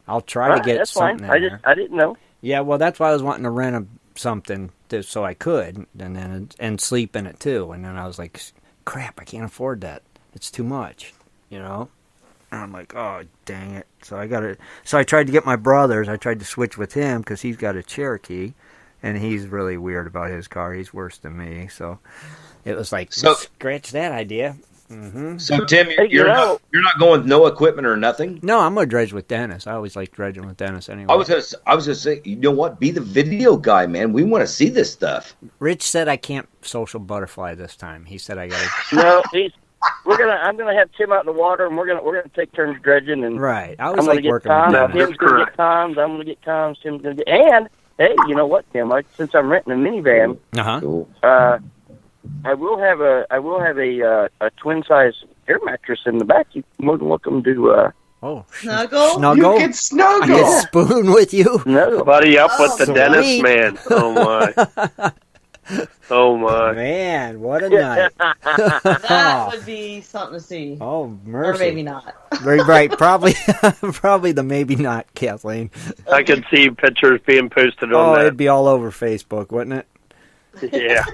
I'll try to get that's something fine. in there. I didn't know. Yeah, well, that's why I was wanting to rent something so I could, and sleep in it too. And then I was like, crap, I can't afford that. It's too much, you know. And I'm like, oh, dang it. So I tried to get my brother's. I tried to switch with him because he's got a Cherokee, and he's really weird about his car. He's worse than me. So it was like, scratch that idea. Mm-hmm. So, Tim, you're not going with no equipment or nothing? No, I'm going to dredge with Dennis. I always like dredging with Dennis anyway. I was gonna say, you know what? Be the video guy, man. We want to see this stuff. Rich said I can't social butterfly this time. He said I got to. No, I'm gonna have Tim out in the water, and we're gonna take turns dredging. And right, I was like working with Tom. Tim's gonna get Tom's. I'm gonna get Tom's. Tim's gonna get. And hey, you know what, Tim? Since I'm renting a minivan, I will have a twin size air mattress in the back. You're more than welcome to. Snuggle. You can snuggle. I can spoon with you. No, buddy up with the Dennis man. Oh my. Oh my. Man, what a night. That would be something to see. Oh, mercy. Or maybe not. Very bright. Probably the maybe not, Kathleen. I could see pictures being posted on that. Oh, it'd be all over Facebook, wouldn't it? Yeah.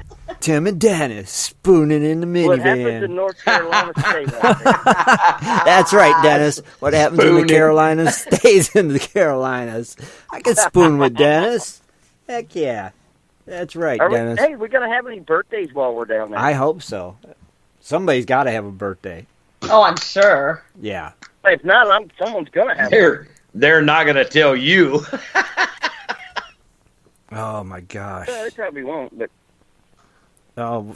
Tim and Dennis spooning in the minivan. What happens in North Carolina stays. That's right, Dennis. What happens in the Carolinas stays in the Carolinas. I can spoon with Dennis. Heck yeah. That's right, Dennis. Hey, we gonna have any birthdays while we're down there? I hope so. Somebody's got to have a birthday. Oh, I'm sure. Yeah. If not, someone's gonna have one. They're not gonna tell you. Oh my gosh. They probably won't, but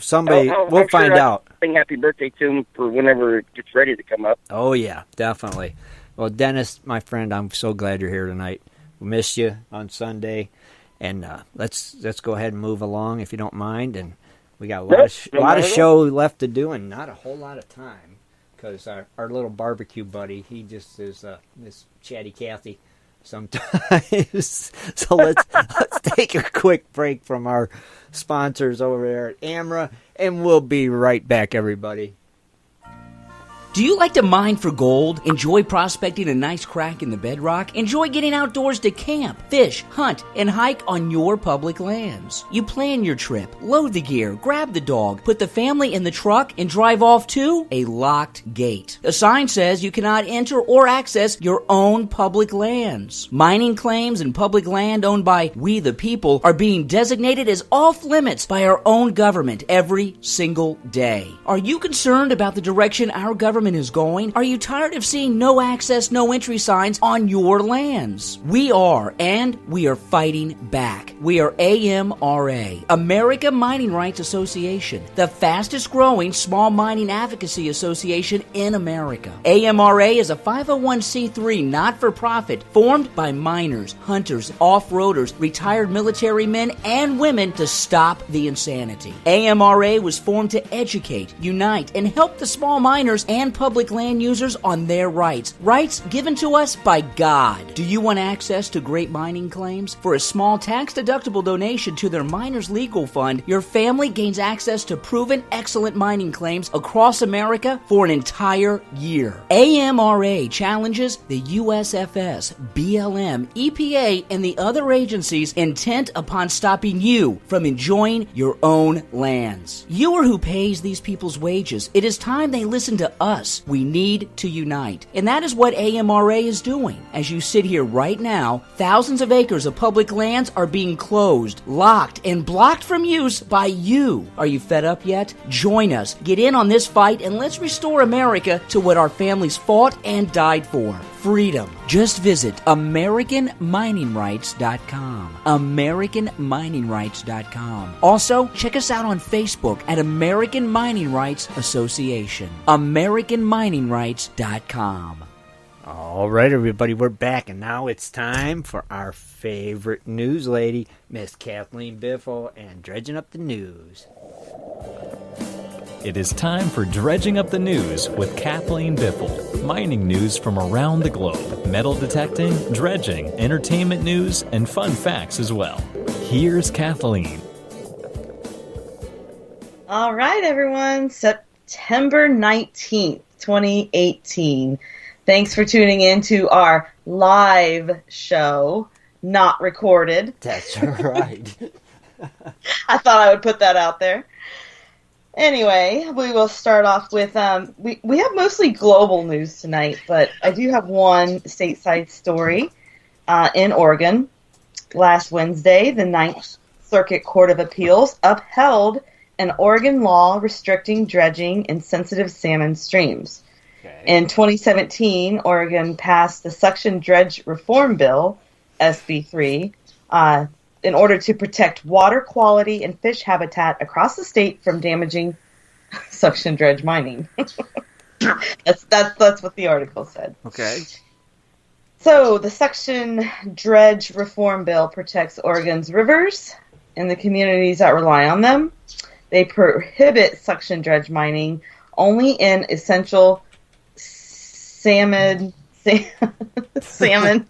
somebody. We'll find out. Sing happy birthday to him for whenever it gets ready to come up. Oh yeah, definitely. Well, Dennis, my friend, I'm so glad you're here tonight. We missed you on Sunday. And let's go ahead and move along, if you don't mind. And we got a lot of show left to do, and not a whole lot of time, because our little barbecue buddy, he just is this chatty Cathy sometimes. So let's take a quick break from our sponsors over there at AMRA, and we'll be right back, everybody. Do you like to mine for gold? Enjoy prospecting a nice crack in the bedrock? Enjoy getting outdoors to camp, fish, hunt, and hike on your public lands? You plan your trip, load the gear, grab the dog, put the family in the truck, and drive off to a locked gate. A sign says you cannot enter or access your own public lands. Mining claims and public land owned by we the people are being designated as off limits by our own government every single day. Are you concerned about the direction our government government is going? Are you tired of seeing no access, no entry signs on your lands? We are, and we are fighting back. We are AMRA, America Mining Rights Association, the fastest growing small mining advocacy association in America. AMRA is a 501c3 not-for-profit formed by miners, hunters, off-roaders, retired military men and women to stop the insanity. AMRA was formed to educate, unite, and help the small miners and public land users on their rights. Rights given to us by God. Do you want access to great mining claims? For a small tax-deductible donation to their Miners Legal Fund, your family gains access to proven excellent mining claims across America for an entire year. AMRA challenges the USFS, BLM, EPA, and the other agencies intent upon stopping you from enjoying your own lands. You are who pays these people's wages. It is time they listen to us. We need to unite. And that is what AMRA is doing. As you sit here right now, thousands of acres of public lands are being closed, locked, and blocked from use by you. Are you fed up yet? Join us. Get in on this fight and let's restore America to what our families fought and died for. Freedom. Just visit AmericanMiningRights.com. AmericanMiningRights.com. Also, check us out on Facebook at American Mining Rights Association. AmericanMiningRights.com. All right, everybody, we're back, and now it's time for our favorite news lady, Miss Kathleen Biffle, and Dredging Up the News. It is time for Dredging Up the News with Kathleen Biffle. Mining news from around the globe, metal detecting, dredging, entertainment news, and fun facts as well. Here's Kathleen. All right, everyone. September 19th, 2018. Thanks for tuning in to our live show, not recorded. That's right. I thought I would put that out there. Anyway, we will start off with, we have mostly global news tonight, but I do have one stateside story in Oregon. Last Wednesday, the Ninth Circuit Court of Appeals upheld an Oregon law restricting dredging in sensitive salmon streams. Okay. In 2017, Oregon passed the Suction Dredge Reform Bill, SB 3, in order to protect water quality and fish habitat across the state from damaging suction dredge mining. That's what the article said. Okay. So the Suction Dredge Reform Bill protects Oregon's rivers and the communities that rely on them. They prohibit suction dredge mining only in essential salmon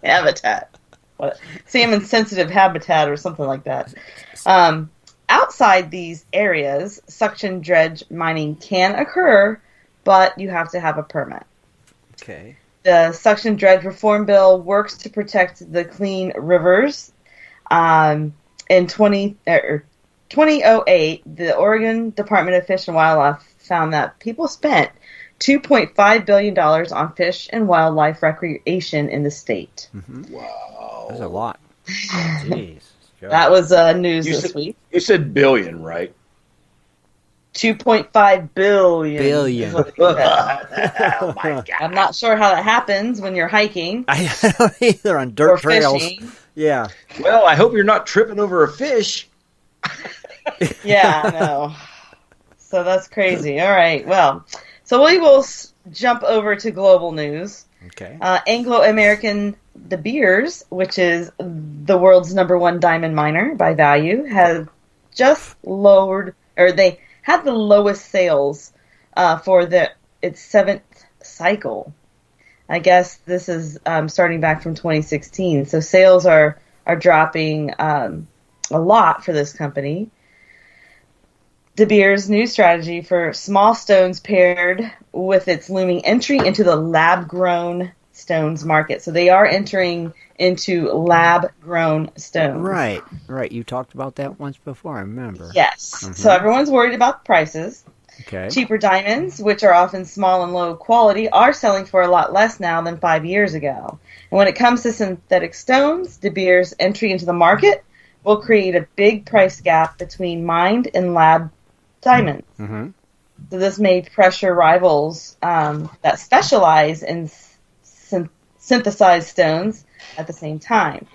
habitat. Salmon-sensitive habitat or something like that. Outside these areas, suction dredge mining can occur, but you have to have a permit. Okay. The Suction Dredge Reform Bill works to protect the clean rivers. In 2008, the Oregon Department of Fish and Wildlife found that people spent $2.5 billion on fish and wildlife recreation in the state. Mm-hmm. Wow. That's a lot. Jeez. That was news this week. You said billion, right? 2.5 billion. Oh, my God. I'm not sure how that happens when you're hiking. I don't either, on dirt trails. Fishing. Yeah. Well, I hope you're not tripping over a fish. Yeah, I know. So that's crazy. All right. Well, so we will jump over to global news. Okay. Anglo-American De Beers, which is the world's #1 diamond miner by value, has just lowered, or they had the lowest sales for its 7th cycle. I guess this is starting back from 2016. So sales are dropping a lot for this company. De Beers' new strategy for small stones paired with its looming entry into the lab-grown stones market. So they are entering into lab-grown stones. Right. You talked about that once before, I remember. Yes. Mm-hmm. So everyone's worried about the prices. Okay. Cheaper diamonds, which are often small and low quality, are selling for a lot less now than 5 years ago. And when it comes to synthetic stones, De Beers' entry into the market will create a big price gap between mined and lab diamonds. Mm-hmm. So this made pressure rivals that specialize in synthesized stones at the same time.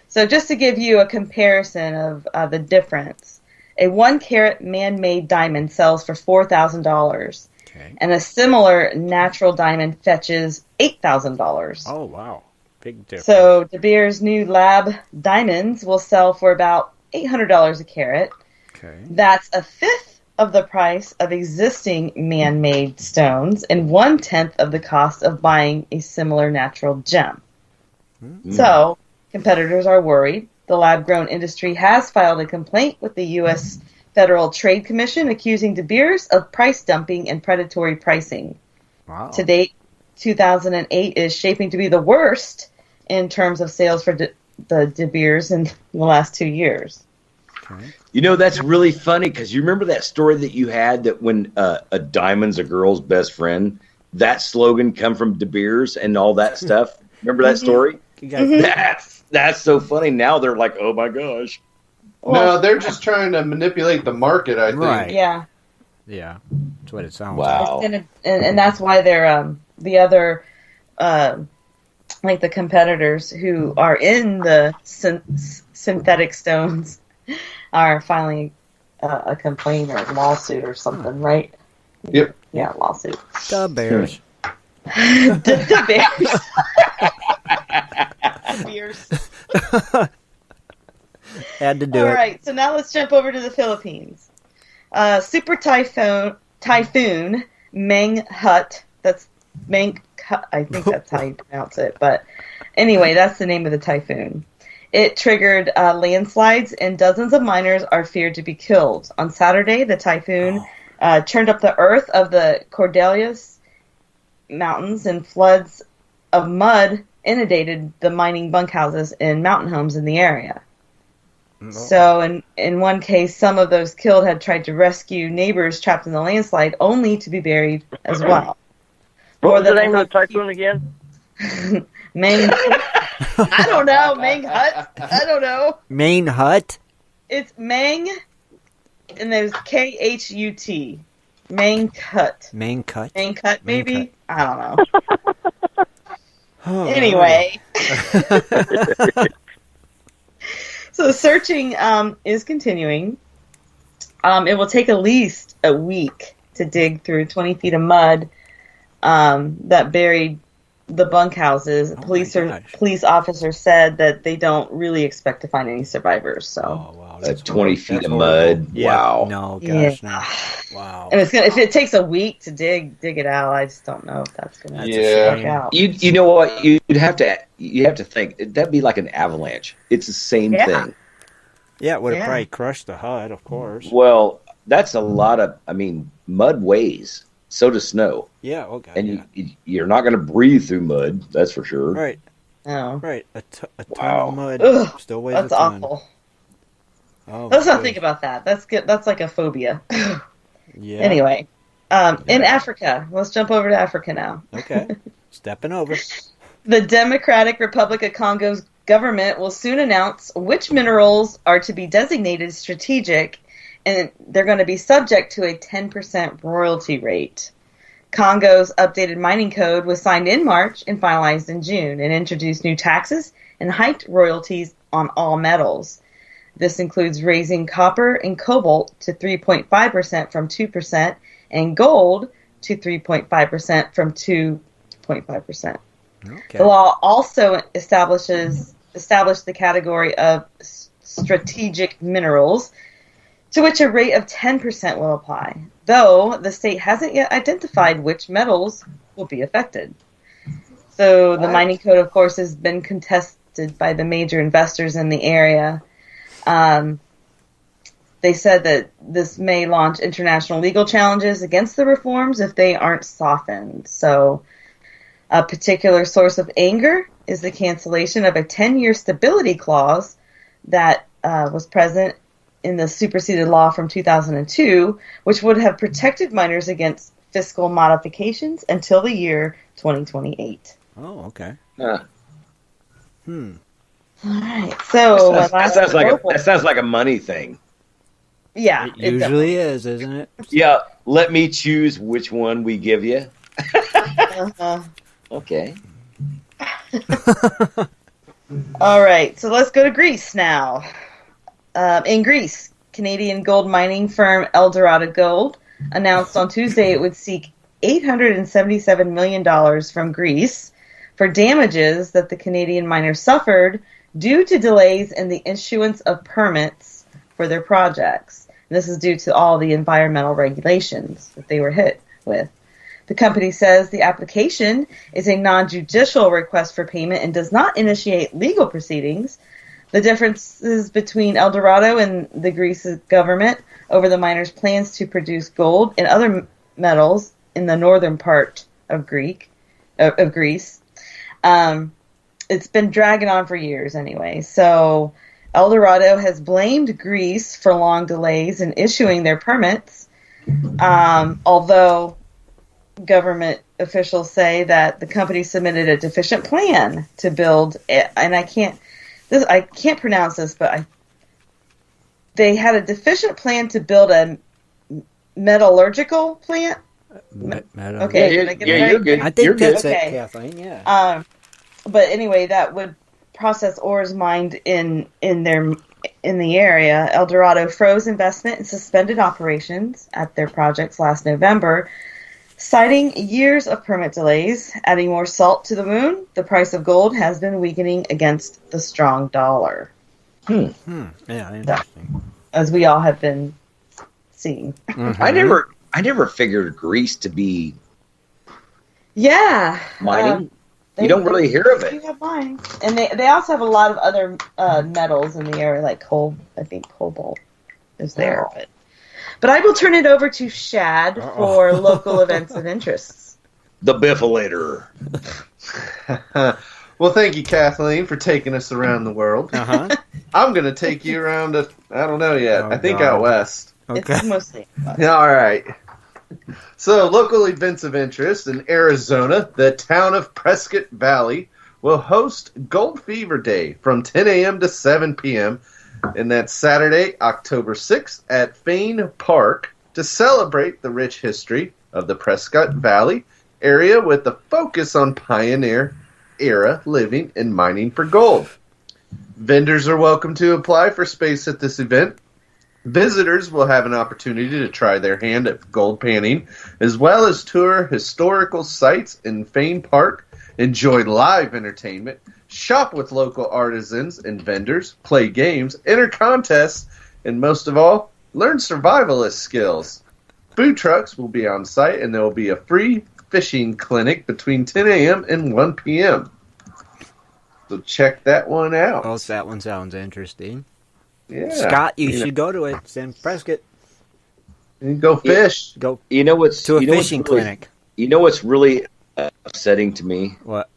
So just to give you a comparison of the difference, a 1-carat man-made diamond sells for $4,000, and a similar natural diamond fetches $8,000. Oh, wow. Big difference. So De Beers' new lab diamonds will sell for about $800 a carat. Okay. That's a fifth of the price of existing man-made stones and 1/10 of the cost of buying a similar natural gem. So, competitors are worried. The lab-grown industry has filed a complaint with the U.S. Federal Trade Commission accusing De Beers of price dumping and predatory pricing. Wow. To date, 2008 is shaping to be the worst in terms of sales for the De Beers in the last 2 years. Okay. You know, that's really funny because you remember that story that you had that when a diamond's a girl's best friend, that slogan come from De Beers and all that stuff. Remember that story? That's so funny. Now they're like, oh my gosh. No, they're just trying to manipulate the market, I think. Right. Yeah. Yeah. That's what it sounds like. Wow. And that's why they're the other like the competitors who are in the synthetic stones are filing a complaint or lawsuit or something, right? Yep. Yeah, lawsuit. The Bears. The Bears. Beers. Had to do it. All right, so now let's jump over to the Philippines. Super Typhoon Meng Hut. That's Meng Hut. I think that's how you pronounce it. But anyway, that's the name of the typhoon. It triggered landslides, and dozens of miners are feared to be killed. On Saturday, the typhoon churned up the earth of the Cordilleras Mountains, and floods of mud inundated the mining bunkhouses and mountain homes in the area. So in one case, some of those killed had tried to rescue neighbors trapped in the landslide, only to be buried as well. What was the name of the typhoon again? Meng. I don't know. Meng Hut. I don't know. Main Hut? It's Meng, and there's Khut. Meng Hut. Main Cut? Meng Hut, maybe? Main I don't know. Anyway. So searching is continuing. It will take at least a week to dig through 20 feet of mud that buried the bunkhouses. Police officers said that they don't really expect to find any survivors. So, wow, 20 feet of mud. Yeah. Wow. No, gosh, Yeah. no. Wow. and if it takes a week to dig it out, I just don't know if that's gonna work out. You know what? You have to think that'd be like an avalanche. It's the same thing. Yeah, it would have probably crushed the hut, of course. Well, that's a lot of. I mean, mud weighs. So does snow. Yeah, okay. And you're not going to breathe through mud. That's for sure. Right. No. Right. A ton of mud. Ugh, Still weighs that's a ton. awful. Oh, Let's not think about that. That's good. That's like a phobia. Yeah. Anyway, in Africa, let's jump over to Africa now. Okay. Stepping over. The Democratic Republic of Congo's government will soon announce which minerals are to be designated strategic, and they're going to be subject to a 10% royalty rate. Congo's updated mining code was signed in March and finalized in June, and introduced new taxes and hiked royalties on all metals. This includes raising copper and cobalt to 3.5% from 2%, and gold to 3.5% from 2.5%. Okay. The law also established the category of strategic minerals, to which a rate of 10% will apply, though the state hasn't yet identified which metals will be affected. So the mining code, of course, has been contested by the major investors in the area. They said that this may launch international legal challenges against the reforms if they aren't softened. So a particular source of anger is the cancellation of a 10-year stability clause that was present in the superseded law from 2002, which would have protected miners against fiscal modifications until the year 2028. Oh, okay. All right. So that sounds like a money thing. Yeah, It usually is, isn't it? Yeah, let me choose which one we give you. Uh-huh. Okay. All right, so let's go to Greece now. In Greece, Canadian gold mining firm Eldorado Gold announced on Tuesday it would seek $877 million from Greece for damages that the Canadian miners suffered due to delays in the issuance of permits for their projects. And this is due to all the environmental regulations that they were hit with. The company says the application is a non-judicial request for payment and does not initiate legal proceedings. The differences between Eldorado and the Greece government over the miners' plans to produce gold and other metals in the northern part of Greece. It's been dragging on for years anyway. So Eldorado has blamed Greece for long delays in issuing their permits, although government officials say that the company submitted a deficient plan to build it, and I can't pronounce this, but they had a deficient plan to build a metallurgical plant. Okay, you're good. I think you're that's good. it, Kathleen. Yeah. But anyway, that would process ores mined in the area. Eldorado froze investment and suspended operations at their projects last November, citing years of permit delays. Adding more salt to the wound, the price of gold has been weakening against the strong dollar. Yeah, interesting. As we all have been seeing. Mm-hmm. I never figured Greece to be Yeah. mining. You don't really hear of it. They have mining. And they also have a lot of other metals in the area, like coal. I think cobalt is there. But I will turn it over to Shad for local events of interests. The Biffleator. Well, thank you, Kathleen, for taking us around the world. Uh-huh. I'm going to take you around to, I don't know yet. I think out west. Okay. It's mostly All right. So, local events of interest in Arizona, the town of Prescott Valley will host Gold Fever Day from 10 a.m. to 7 p.m. And that's Saturday, October 6th at Fain Park to celebrate the rich history of the Prescott Valley area with a focus on pioneer era living and mining for gold. Vendors are welcome to apply for space at this event. Visitors will have an opportunity to try their hand at gold panning, as well as tour historical sites in Fain Park, enjoy live entertainment, shop with local artisans and vendors, play games, enter contests, and most of all, learn survivalist skills. Food trucks will be on site, and there will be a free fishing clinic between 10 a.m. and 1 p.m. So check that one out. Oh, that one sounds interesting. Yeah, Scott, you should go to it. It's in Prescott. And go fish. Go You know what's to a you know fishing what's really, clinic. You know what's really upsetting to me? What?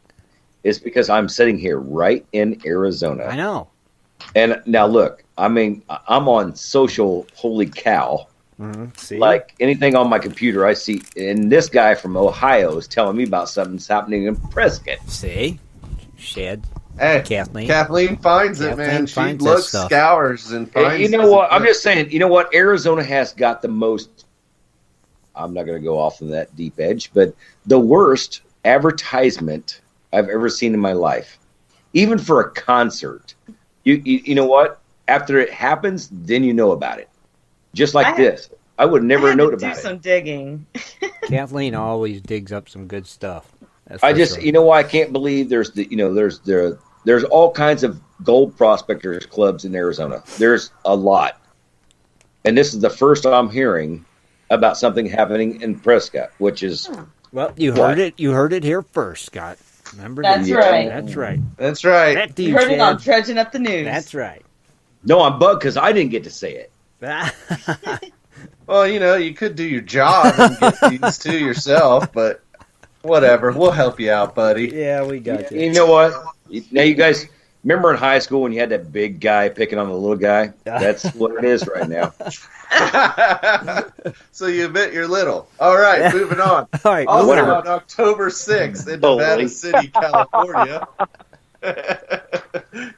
Is because I'm sitting here right in Arizona. I know. And now look, I mean, I'm on social holy cow. Mm-hmm. See? Like anything on my computer I see, and this guy from Ohio is telling me about something that's happening in Prescott. See? Shad. Hey, Kathleen finds it, man. She finds looks, that stuff. scours, and finds You know what? I'm just saying, you know what? Arizona has got the most, I'm not going to go off of that deep edge, but the worst advertisement I've ever seen in my life. Even for a concert. You know what? After it happens, then you know about it. Just like this. I would never know about it. do some digging. Kathleen always digs up some good stuff. You know why I can't believe there's all kinds of gold prospectors clubs in Arizona. There's a lot. And this is the first I'm hearing about something happening in Prescott, which is well, you heard it. You heard it here first, Scott. Remember? That's right. That's right. That's right. Back to You you, heard it on Shad. Dredging Up the News. That's right. No, I'm bugged because I didn't get to say it. Well, you could do your job and get these to yourself, but whatever. We'll help you out, buddy. Yeah, we got you. You know what? Now, you guys remember in high school when you had that big guy picking on the little guy? That's what it is right now. So you admit you're little. All right, moving on. All right, Also whatever. on October 6th in Nevada City, California,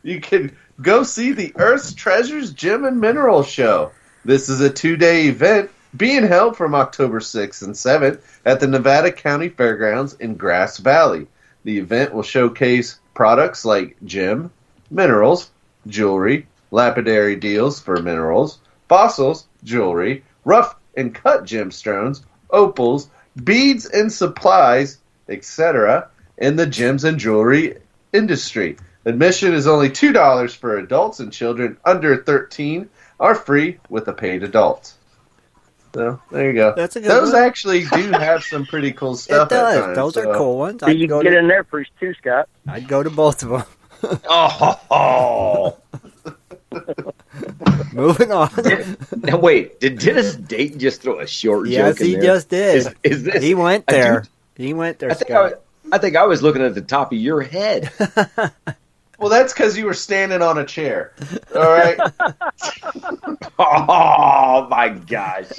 you can go see the Earth's Treasures Gem and Mineral Show. This is a 2-day event being held from October 6th and 7th at the Nevada County Fairgrounds in Grass Valley. The event will showcase products like gem, minerals, jewelry, lapidary deals for minerals, fossils, jewelry, rough and cut gemstones, opals, beads and supplies, etc., in the gems and jewelry industry. Admission is only $2 for adults, and children under 13 are free with a paid adult. So there you go. That's a good Those one. actually do have some pretty cool stuff. It does. At times, Those are cool ones. You can get in there for too, Scott. I'd go to both of them. Oh. Moving on. Now wait, did Dennis Dayton just throw a short Yes, joke in he there? just did. Is this? He went there. He went there, Scott. I think I was looking at the top of your head. Well, that's because you were standing on a chair. All right. Oh my gosh.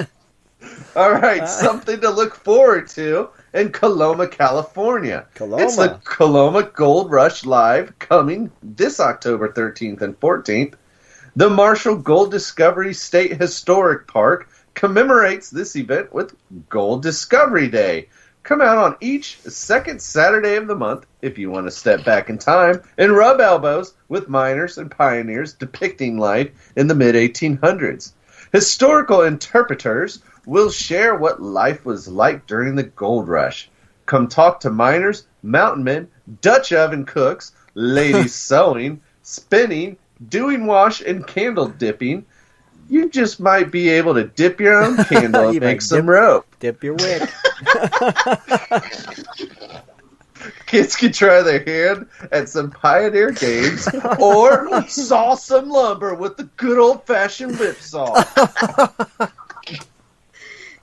All right, something to look forward to in Coloma, California. It's the Coloma Gold Rush Live coming this October 13th and 14th. The Marshall Gold Discovery State Historic Park commemorates this event with Gold Discovery Day. Come out on each second Saturday of the month if you want to step back in time and rub elbows with miners and pioneers depicting life in the mid-1800s. Historical interpreters will share what life was like during the gold rush. Come talk to miners, mountain men, Dutch oven cooks, ladies sewing, spinning, doing wash and candle dipping. You just might be able to dip your own candle and make some rope. Dip your wick. Kids can try their hand at some pioneer games or saw some lumber with the good old-fashioned whipsaw.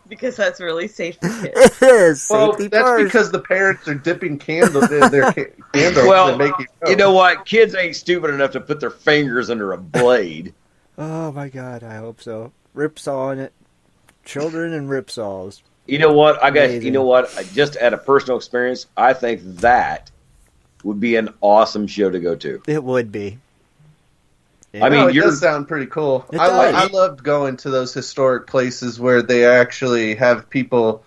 Because that's really safe for kids. It is. Well, Safety that's first. because the parents are dipping candles in their candles Well, and making you know what? Kids ain't stupid enough to put their fingers under a blade. Oh my God, I hope so. Ripsaw in it. Children and ripsaws. You know what? Amazing. You know what? Just at a personal experience, I think that would be an awesome show to go to. It would be. I mean, it does sound pretty cool. It I does. loved going to those historic places where they actually have people,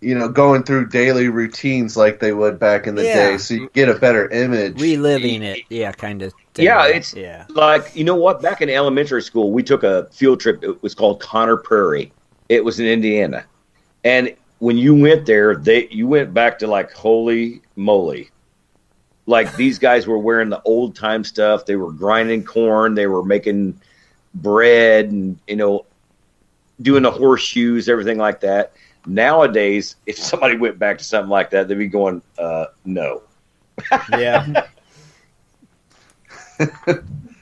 going through daily routines like they would back in the day, so you get a better image. Reliving it, kind of. Yeah, it's like, you know what? Back in elementary school, we took a field trip. It was called Connor Prairie. It was in Indiana. And when you went there, you went back to like, holy moly. Like, these guys were wearing the old time stuff. They were grinding corn. They were making bread and, doing the horseshoes, everything like that. Nowadays, if somebody went back to something like that, they'd be going, no. Yeah.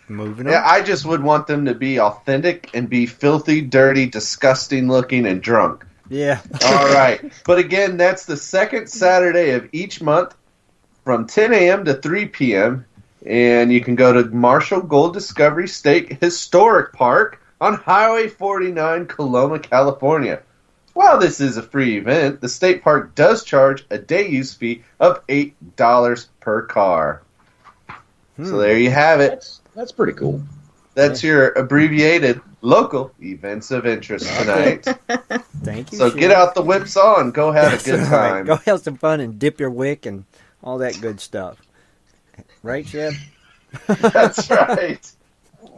Moving on. Yeah, I just would want them to be authentic and be filthy, dirty, disgusting looking, and drunk. Yeah. All right. But again, that's the second Saturday of each month from 10 a.m. to 3 p.m. And you can go to Marshall Gold Discovery State Historic Park on Highway 49, Coloma, California. While this is a free event, the state park does charge a day use fee of $8 per car. So there you have it. That's pretty cool. That's your abbreviated local events of interest tonight. Thank you. So get out the whipsaw and go have a good Right. time. Go have some fun and dip your wick and all that good stuff. Right, Chad? That's right.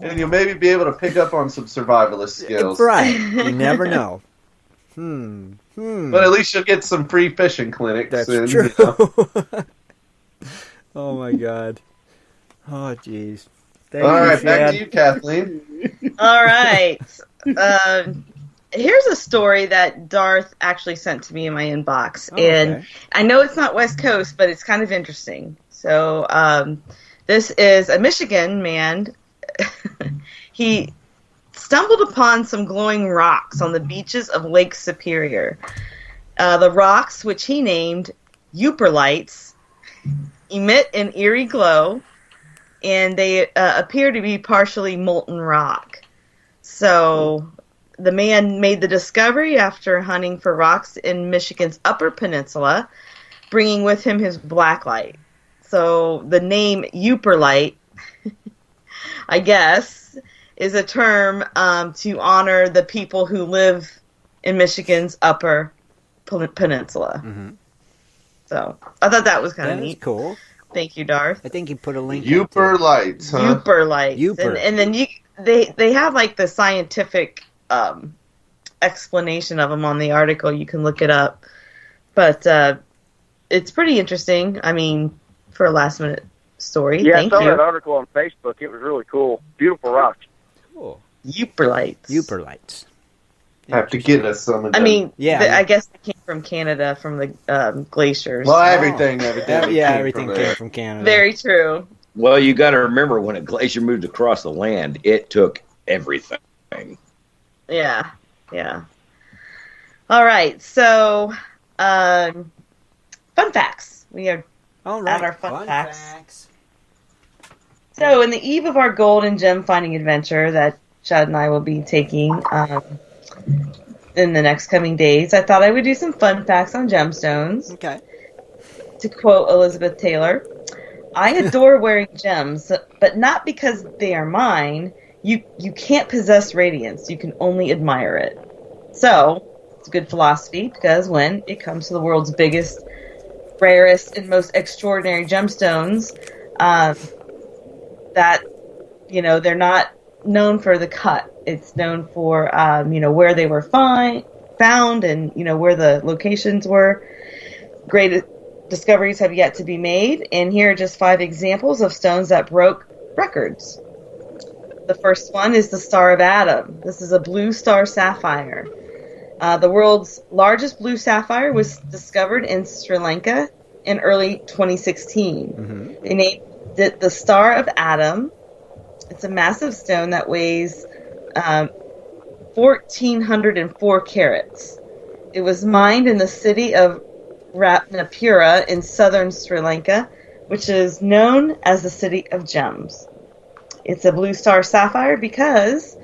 And you'll maybe be able to pick up on some survivalist skills. Right. You never know. But at least you'll get some free fishing clinics. That's and, true. Oh, my God. Oh, jeez. All right, back to you, Kathleen. All right. Here's a story that Darth actually sent to me in my inbox. And I know it's not West Coast, but it's kind of interesting. So this is a Michigan man. He stumbled upon some glowing rocks on the beaches of Lake Superior. The rocks, which he named Uperlites, emit an eerie glow, and they appear to be partially molten rock. So the man made the discovery after hunting for rocks in Michigan's Upper Peninsula, bringing with him his blacklight. So the name Uperlite, I guess, is a term to honor the people who live in Michigan's Upper Peninsula. Mm-hmm. So I thought that was kind of neat. Cool. Thank you, Darth. I think you put a link. Uper lights, huh? Uper lights. Uper. And then they have like the scientific explanation of them on the article. You can look it up. But it's pretty interesting. I mean, for a last minute story. Yeah, Thank I saw you. that article on Facebook. It was really cool. Beautiful rocks. Cool. Uper lights. Uper lights. Have to get us some of them. I mean, yeah. I guess they came from Canada, from the glaciers. Well, everything everything came from Canada. Very true. Well, you got to remember, when a glacier moved across the land, it took everything. Yeah. All right, so fun facts. We are at our fun facts. So, in the eve of our gold and gem finding adventure that Shad and I will be taking in the next coming days, I thought I would do some fun facts on gemstones. Okay. To quote Elizabeth Taylor, I adore wearing gems, but not because they are mine. You can't possess radiance. You can only admire it. So, it's a good philosophy, because when it comes to the world's biggest, rarest, and most extraordinary gemstones, that, they're not known for the cut. It's known for, where they were found and, where the locations were. Great discoveries have yet to be made, and here are just 5 examples of stones that broke records. The first one is the Star of Adam. This is a blue star sapphire. The world's largest blue sapphire was discovered in Sri Lanka in early 2016. Mm-hmm. They named it the Star of Adam. It's a massive stone that weighs 1,404 carats. It was mined in the city of Ratnapura in southern Sri Lanka, which is known as the City of Gems. It's a blue star sapphire because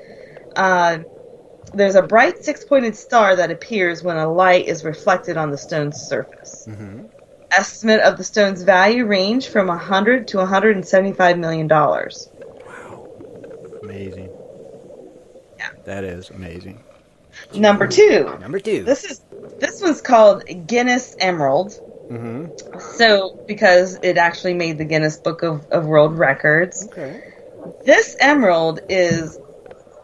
there's a bright 6-pointed star that appears when a light is reflected on the stone's surface. Mm-hmm. Estimate of the stone's value range from $100 to $175 million. Wow. Amazing. Yeah. That is amazing. Number two. This one's called Guinness Emerald. Mm-hmm. So, because it actually made the Guinness Book of World Records. Okay. This emerald is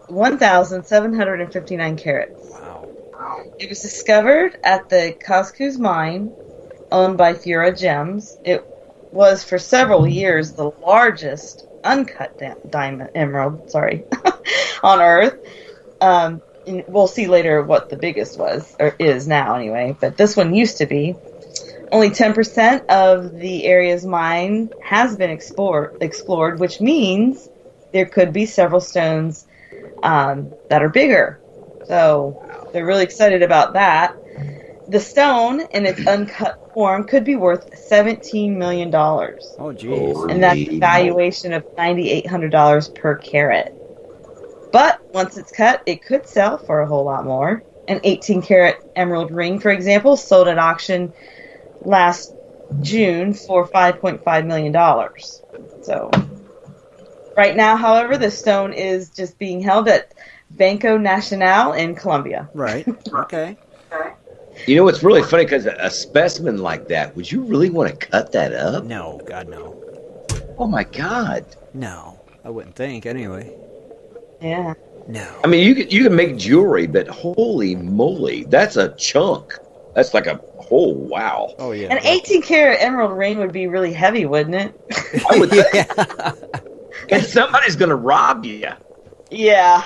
1,759 carats. Wow. It was discovered at the Coscus mine, owned by Fura Gems. It was for several years the largest uncut diamond emerald, on Earth. And we'll see later what the biggest was, or is now anyway, but this one used to be. Only 10% of the area's mine has been explored, which means there could be several stones that are bigger. So they're really excited about that. The stone in its uncut form could be worth $17 million. Oh, geez. And that's a valuation of $9,800 per carat. But once it's cut, it could sell for a whole lot more. An 18-carat emerald ring, for example, sold at auction last June for $5.5 million. So, right now, however, the stone is just being held at Banco Nacional in Colombia. Right. Okay. It's really funny because a specimen like that, would you really want to cut that up? No, God, no. Oh, my God. No, I wouldn't think, anyway. Yeah. No. I mean, you can make jewelry, but holy moly, that's a chunk. That's like a whole wow. Oh, yeah. An 18-karat emerald ring would be really heavy, wouldn't it? I would think. And somebody's going to rob you. Yeah.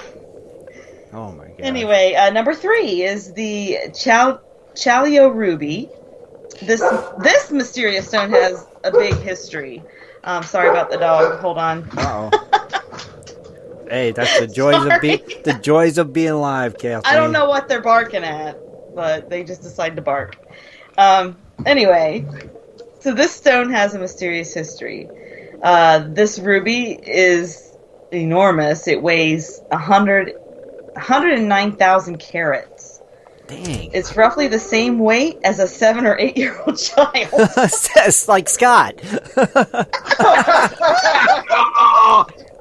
Oh, my God. Anyway, number 3 is the Chalio ruby. This mysterious stone has a big history. Sorry about the dog. Hold on. Uh-oh. Hey, that's the joys of being live, Kathleen. I don't know what they're barking at, but they just decide to bark. Anyway, so this stone has a mysterious history. This ruby is enormous. It weighs 109,000 carats. Dang. It's roughly the same weight as a 7 or 8-year-old child. It's like Scott.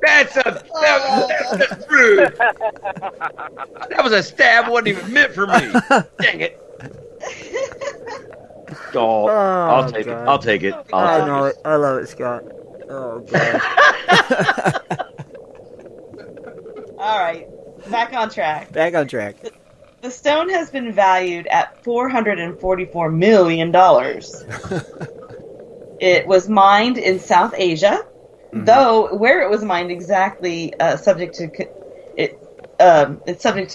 That's rude. That was a stab. Wasn't even meant for me. Dang it. Oh, I'll take it. I'll take it. I love it, Scott. Oh, God. All right, back on track. The stone has been valued at $444 million. It was mined in South Asia, though where it was mined exactly it's subject to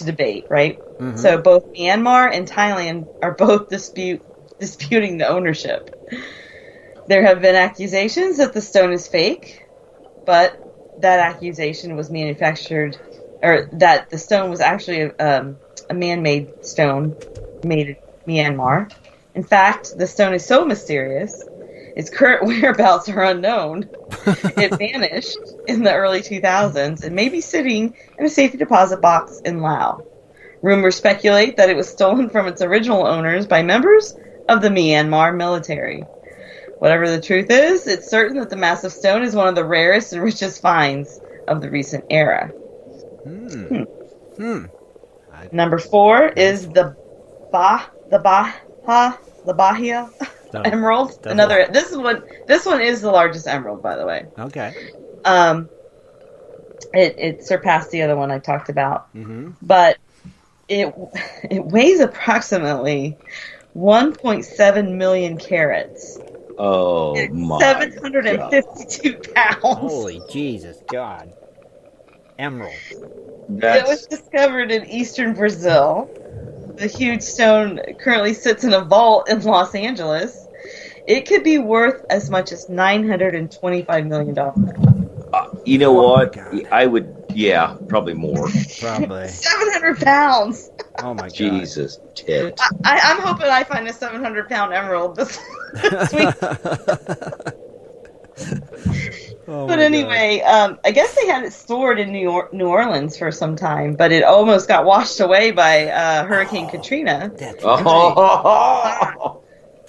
debate, right? Mm-hmm. So both Myanmar and Thailand are both disputing the ownership. There have been accusations that the stone is fake, but that accusation was manufactured, or that the stone was actually a man-made stone made in Myanmar. In fact, the stone is so mysterious, its current whereabouts are unknown. It vanished in the early 2000s and may be sitting in a safety deposit box in Laos. Rumors speculate that it was stolen from its original owners by members of the Myanmar military. Whatever the truth is, it's certain that the massive stone is one of the rarest and richest finds of the recent era. Number 4 is the Bahia emerald. This one is the largest emerald, by the way. Okay. It surpassed the other one I talked about, but it weighs approximately 1.7 million carats. Oh my! 752 pounds. Holy Jesus, God! Emerald. It was discovered in eastern Brazil. The huge stone currently sits in a vault in Los Angeles. It could be worth as much as $925 million. You know what? God. I would, probably more. Probably. 700 pounds. Oh, my God. Jesus. Tit. I'm hoping I find a 700-pound emerald this week. But anyway, I guess they had it stored in New Orleans for some time, but it almost got washed away by Hurricane Katrina.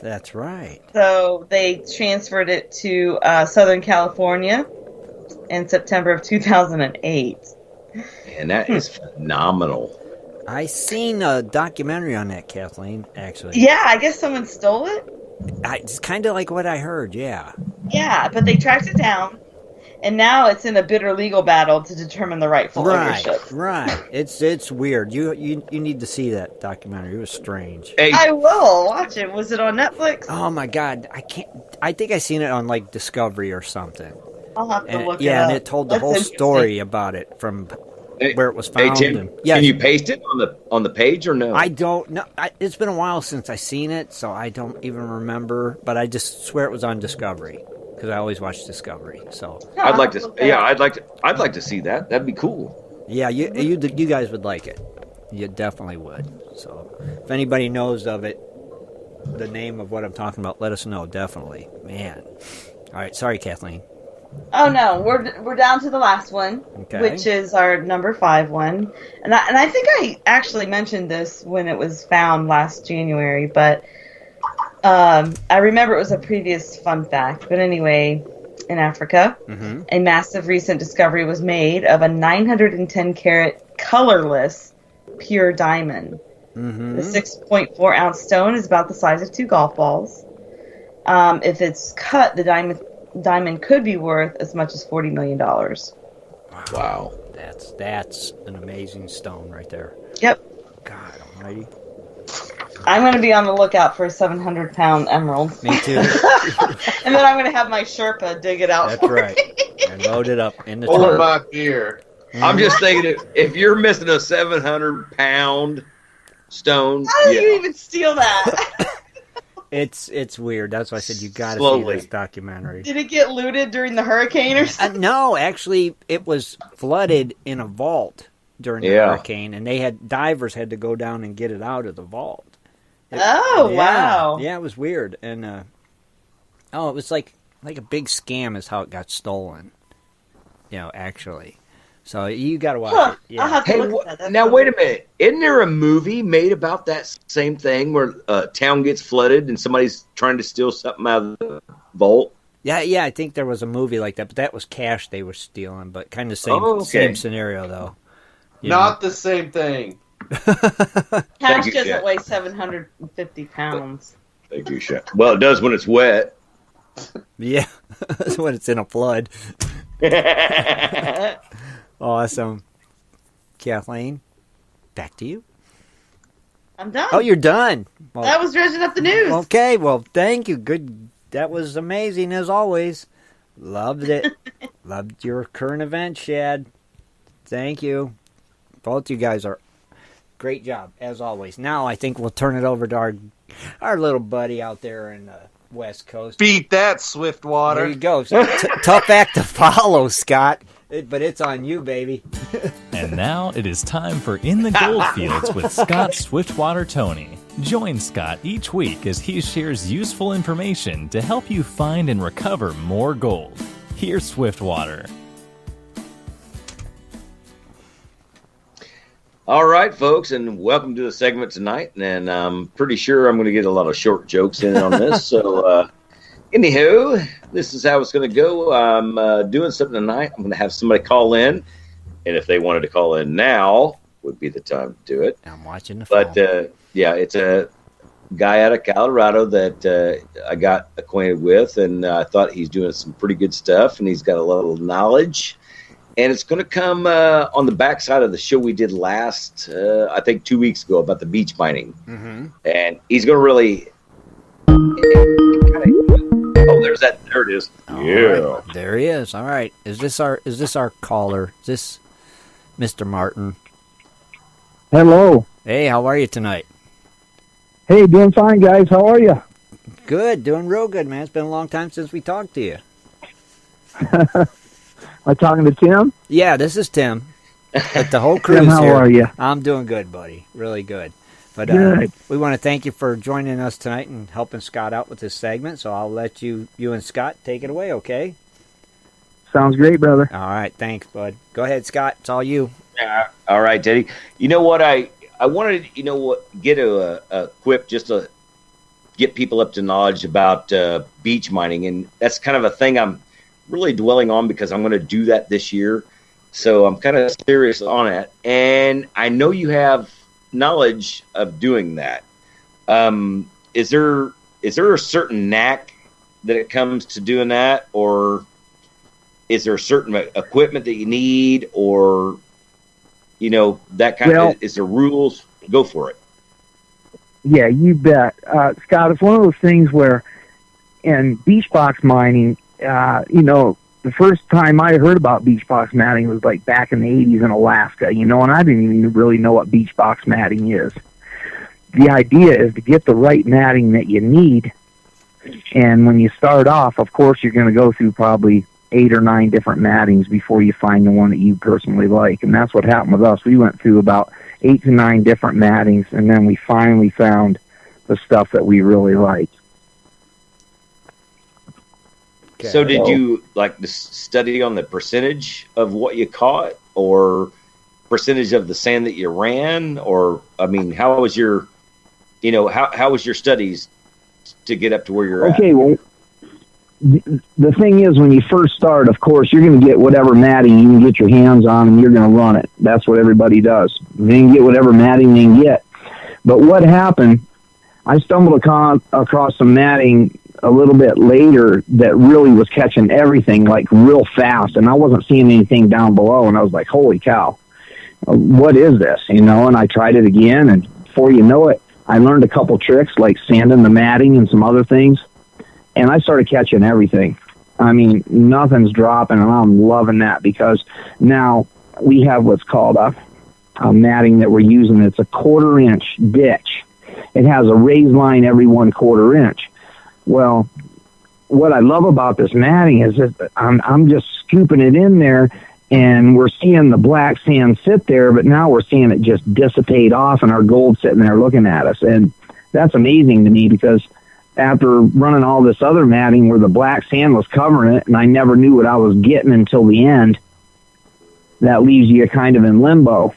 That's right. So they transferred it to Southern California in September of 2008. And that is phenomenal. I seen a documentary on that, Kathleen, actually. Yeah, I guess someone stole it. It's kind of like what I heard, yeah. Yeah, but they tracked it down, and now it's in a bitter legal battle to determine the rightful ownership. Right. It's weird. You need to see that documentary. It was strange. Hey. I will watch it. Was it on Netflix? Oh my God, I think I seen it on like Discovery or something. I'll have to look it up. Yeah, and it told the whole story about it from where it was found. Hey, Tim, can you paste it on the page or no? I don't know. It's been a while since I seen it, so I don't even remember. But I just swear it was on Discovery because I always watch Discovery. So I'd like to. Yeah, I'd like to see that. That'd be cool. Yeah, you guys would like it. You definitely would. So if anybody knows of it, the name of what I'm talking about, let us know. Definitely, man. All right, sorry, Kathleen. Oh no, we're down to the last one, which is our number 5 one, and I think I actually mentioned this when it was found last January, but I remember it was a previous fun fact. But anyway, in Africa, a massive recent discovery was made of a 910 carat colorless pure diamond. The 6.4 ounce stone is about the size of 2 golf balls. If it's cut, the diamond could be worth as much as $40 million. Wow. That's an amazing stone right there. Yep. God almighty. I'm going to be on the lookout for a 700-pound emerald. Me too. And then I'm going to have my Sherpa dig it out. That's right. And load it up in the Or truck. my beer. I'm just thinking, if you're missing a 700-pound stone, how do you even steal that? It's weird. That's why I said you got to see this documentary. Did it get looted during the hurricane or something? No, actually, it was flooded in a vault during the hurricane, and divers had to go down and get it out of the vault. Wow! Yeah, it was weird, and it was like a big scam is how it got stolen. Actually. So you got to watch it. Yeah. I'll have to look at that. Now wait a minute. Isn't there a movie made about that same thing where a town gets flooded and somebody's trying to steal something out of the vault? Yeah, I think there was a movie like that, but that was cash they were stealing, but kind of same scenario, though. Not the same thing. Cash doesn't weigh 750 pounds. Thank you, Chef. Well, it does when it's wet. Yeah, that's when it's in a flood. Awesome. Kathleen, back to you. I'm done. Oh, you're done. Well, that was dredging up the news. Okay, well, thank you. Good. That was amazing, as always. Loved it. Loved your current event, Shad. Thank you. Both you guys are great job, as always. Now I think we'll turn it over to our little buddy out there in the West Coast. Beat that, Swiftwater. There you go. Tough act to follow, Scott. But it's on you, baby. And now it is time for In the Goldfields with Scott Swiftwater Toney. Join Scott each week as he shares useful information to help you find and recover more gold. Here's Swiftwater. All right, folks, and welcome to the segment tonight. And I'm pretty sure I'm going to get a lot of short jokes in on this. So, anywho, this is how it's going to go. I'm doing something tonight. I'm going to have somebody call in. And if they wanted to call in now, would be the time to do it. I'm watching the phone. But, yeah, it's a guy out of Colorado that I got acquainted with. And I thought he's doing some pretty good stuff. And he's got a lot of knowledge. And it's going to come on the backside of the show we did last, I think 2 weeks ago, about the beach mining. Mm-hmm. And he's going to really... Oh, there's that. There it is. Right. There he is. All right. Is this our caller? Is this Mr. Martin? Hello. Hey, how are you tonight? Hey, doing fine, guys. How are you? Good. Doing real good, man. It's been a long time since we talked to you. Am I talking to Tim? Yeah, this is Tim. But the whole crew's Tim, how here. are you? I'm doing good, buddy. Really good. But good. We want to thank you for joining us tonight and helping Scott out with this segment. So I'll let you and Scott take it away, okay? Sounds great, brother. All right. Thanks, bud. Go ahead, Scott. It's all you. All right, Teddy. You know what? I wanted to, get a quip just to get people up to knowledge about beach mining. And that's kind of a thing I'm really dwelling on because I'm going to do that this year. So I'm kind of serious on it. And I know you have knowledge of doing that. Is there a certain knack that it comes to doing that, or is there certain equipment that you need, or that kind of, is there rules? Go for it. Yeah, you bet. Scott, it's one of those things where in beach box mining, the first time I heard about beach box matting was like back in the 80s in Alaska, and I didn't even really know what beach box matting is. The idea is to get the right matting that you need. And when you start off, of course, you're going to go through probably 8 or 9 different mattings before you find the one that you personally like. And that's what happened with us. We went through about 8 to 9 different mattings, and then we finally found the stuff that we really liked. Okay. So did you study on the percentage of what you caught, or percentage of the sand that you ran? Or, how was your, how was your studies to get up to where you're at? Okay, well, the thing is, when you first start, of course, you're going to get whatever matting you can get your hands on, and you're going to run it. That's what everybody does. They can get whatever matting they can get. But what happened, I stumbled across some matting a little bit later that really was catching everything real fast, and I wasn't seeing anything down below, and I was like, holy cow, what is this? And I tried it again, and before you know it, I learned a couple tricks like sanding the matting and some other things, and I started catching everything. Nothing's dropping, and I'm loving that because now we have what's called a matting that we're using. It's a 1/4 inch ditch. It has a raised line every 1/4 inch. Well, what I love about this matting is that I'm just scooping it in there, and we're seeing the black sand sit there, but now we're seeing it just dissipate off, and our gold sitting there looking at us. And that's amazing to me because after running all this other matting where the black sand was covering it, and I never knew what I was getting until the end, that leaves you kind of in limbo.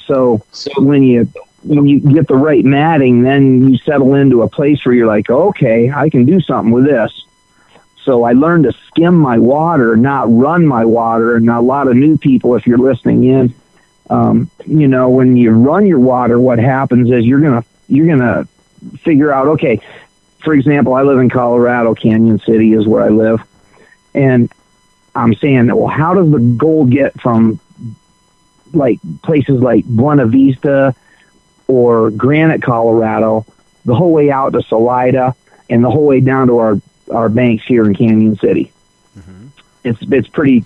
So when you get the right matting, then you settle into a place where you're like, okay, I can do something with this. So I learned to skim my water, not run my water. And a lot of new people, if you're listening in, you know, when you run your water, what happens is you're gonna figure out, okay, for example, I live in Colorado, Canyon City is where I live, and I'm saying, well, how does the gold get from like places like Buena Vista or Granite, Colorado, the whole way out to Salida and the whole way down to our banks here in Canyon City? Mm-hmm. It's pretty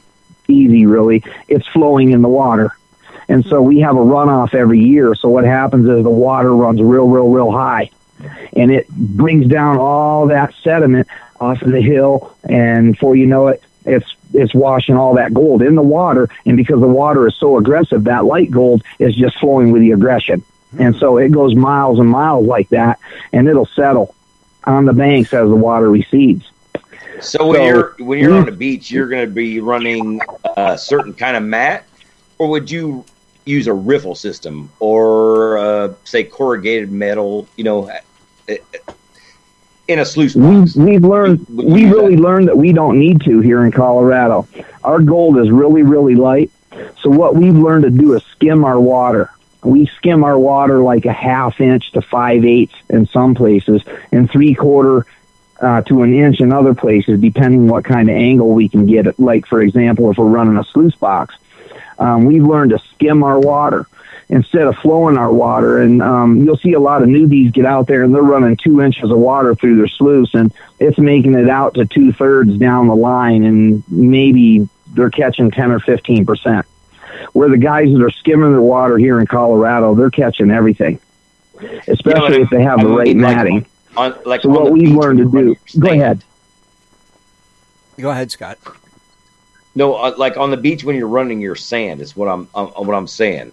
easy, really. It's flowing in the water. And so we have a runoff every year. So what happens is the water runs real high, and it brings down all that sediment off of the hill, and before you know it, it's washing all that gold in the water. And because the water is so aggressive, that light gold is just flowing with the aggression. And so it goes miles and miles like that, and it'll settle on the banks as the water recedes. So when you're on the beach, you're going to be running a certain kind of mat, or would you use a riffle system or say corrugated metal, you know, in a sluice box? We really learned that we don't need to here in Colorado. Our gold is really light. So what we've learned to do is skim our water. We skim our water like a 1/2 inch to 5/8 in some places, and 3/4 to an inch in other places, depending what kind of angle we can get it. Like, for example, if we're running a sluice box, we've learned to skim our water instead of flowing our water. And you'll see a lot of newbies get out there and they're running 2 inches of water through their sluice, and it's making it out to 2/3 down the line, and maybe they're catching 10 or 15%. Where the guys that are skimming their water here in Colorado, they're catching everything, especially if they have the right matting. So what we've learned to do... Go ahead. Go ahead, Scott. No, like on the beach when you're running your sand is what I'm saying.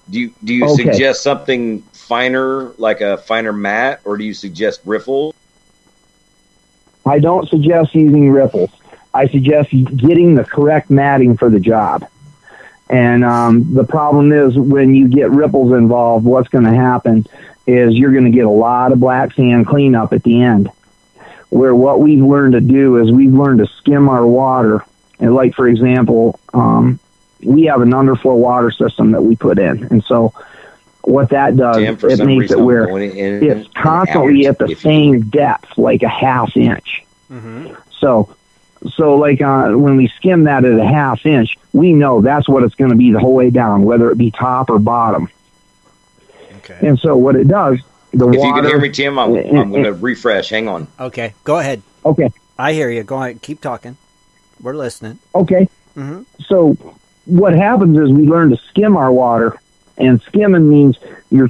Do you suggest something finer, like a finer mat, or do you suggest riffle? I don't suggest using riffles. I suggest getting the correct matting for the job. And the problem is when you get ripples involved, what's going to happen is you're going to get a lot of black sand cleanup at the end. Where what we've learned to do is we've learned to skim our water. And like, for example, we have an underflow water system that we put in. And so what that does, it makes it where it's constantly at the same depth, like a 1/2 inch. Mm-hmm. So like when we skim that at a 1/2 inch, we know that's what it's going to be the whole way down, whether it be top or bottom. Okay. And so what it does, the water... If you can hear me, Tim, I'm going to refresh. Hang on. Okay, go ahead. Okay. I hear you. Go ahead. Keep talking. We're listening. Okay. Mm-hmm. So what happens is we learn to skim our water, and skimming means you're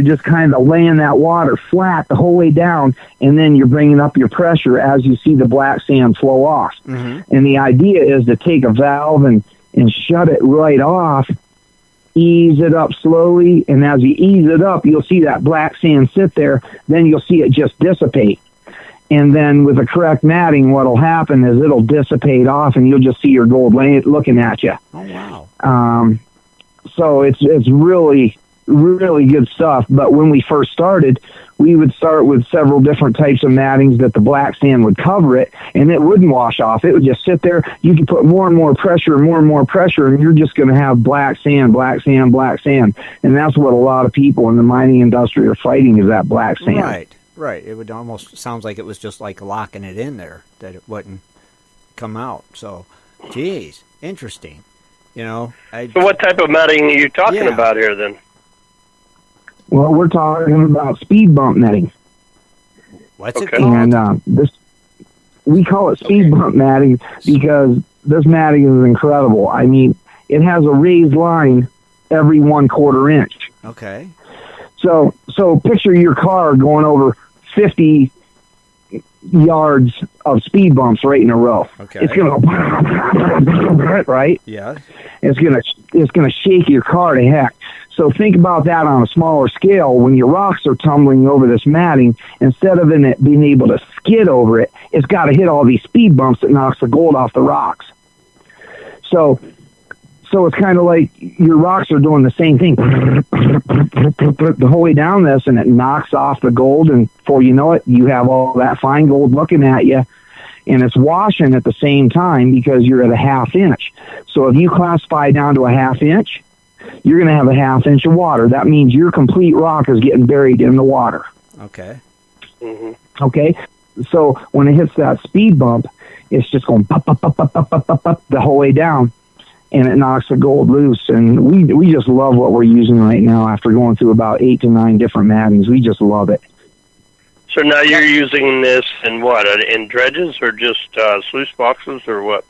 just kind of laying that water flat the whole way down, and then you're bringing up your pressure as you see the black sand flow off. Mm-hmm. And the idea is to take a valve and shut it right off, ease it up slowly, and as you ease it up, you'll see that black sand sit there, then you'll see it just dissipate. And then with the correct matting, what'll happen is it'll dissipate off, and you'll just see your gold looking at you. Oh, wow. So it's really good stuff. But when we first started, we would start with several different types of mattings that the black sand would cover it, and it wouldn't wash off. It would just sit there. You could put more and more pressure, and you're just going to have black sand. And that's what a lot of people in the mining industry are fighting, is that black sand. Right. It would almost sounds like it was just like locking it in there, that it wouldn't come out. So, geez, interesting. So what type of matting are you talking about here then? Well, we're talking about speed bump netting. What's it called? And we call it speed bump matting because this matting is incredible. I mean, it has a raised line every 1/4 inch. Okay. So picture your car going over 50 yards of speed bumps right in a row. Okay. It's going to go right. Yeah. It's gonna shake your car to heck. So think about that on a smaller scale. When your rocks are tumbling over this matting, instead of it being able to skid over it, it's got to hit all these speed bumps that knocks the gold off the rocks. So it's kind of like your rocks are doing the same thing the whole way down this, and it knocks off the gold, and before you know it, you have all that fine gold looking at you. and it's washing at the same time because you're at a 1/2 inch. So if you classify down to a 1/2 inch, you're going to have a 1/2 inch of water. That means your complete rock is getting buried in the water. Okay. Mm-hmm. Okay? So when it hits that speed bump, it's just going pop, pop, pop, pop, pop, pop, pop, pop the whole way down, and it knocks the gold loose. And we just love what we're using right now after going through about 8 to 9 different mattings. We just love it. So now you're using this in what? In dredges or just sluice boxes or what?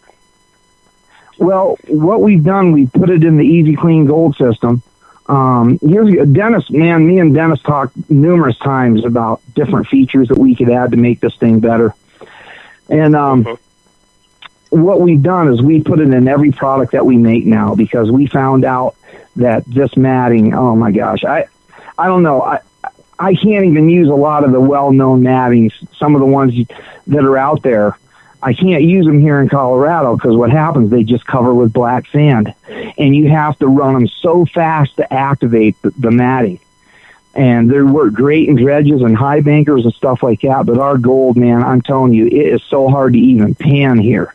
Well, what we've done, we put it in the Easy Clean Gold system. Dennis, man, me and Dennis talked numerous times about different features that we could add to make this thing better. And what we've done is we put it in every product that we make now because we found out that this matting, oh my gosh, I don't know. I can't even use a lot of the well-known mattings, some of the ones that are out there. I can't use them here in Colorado because what happens, they just cover with black sand. And you have to run them so fast to activate the matting. And they work great in dredges and high bankers and stuff like that. But our gold, man, I'm telling you, it is so hard to even pan here.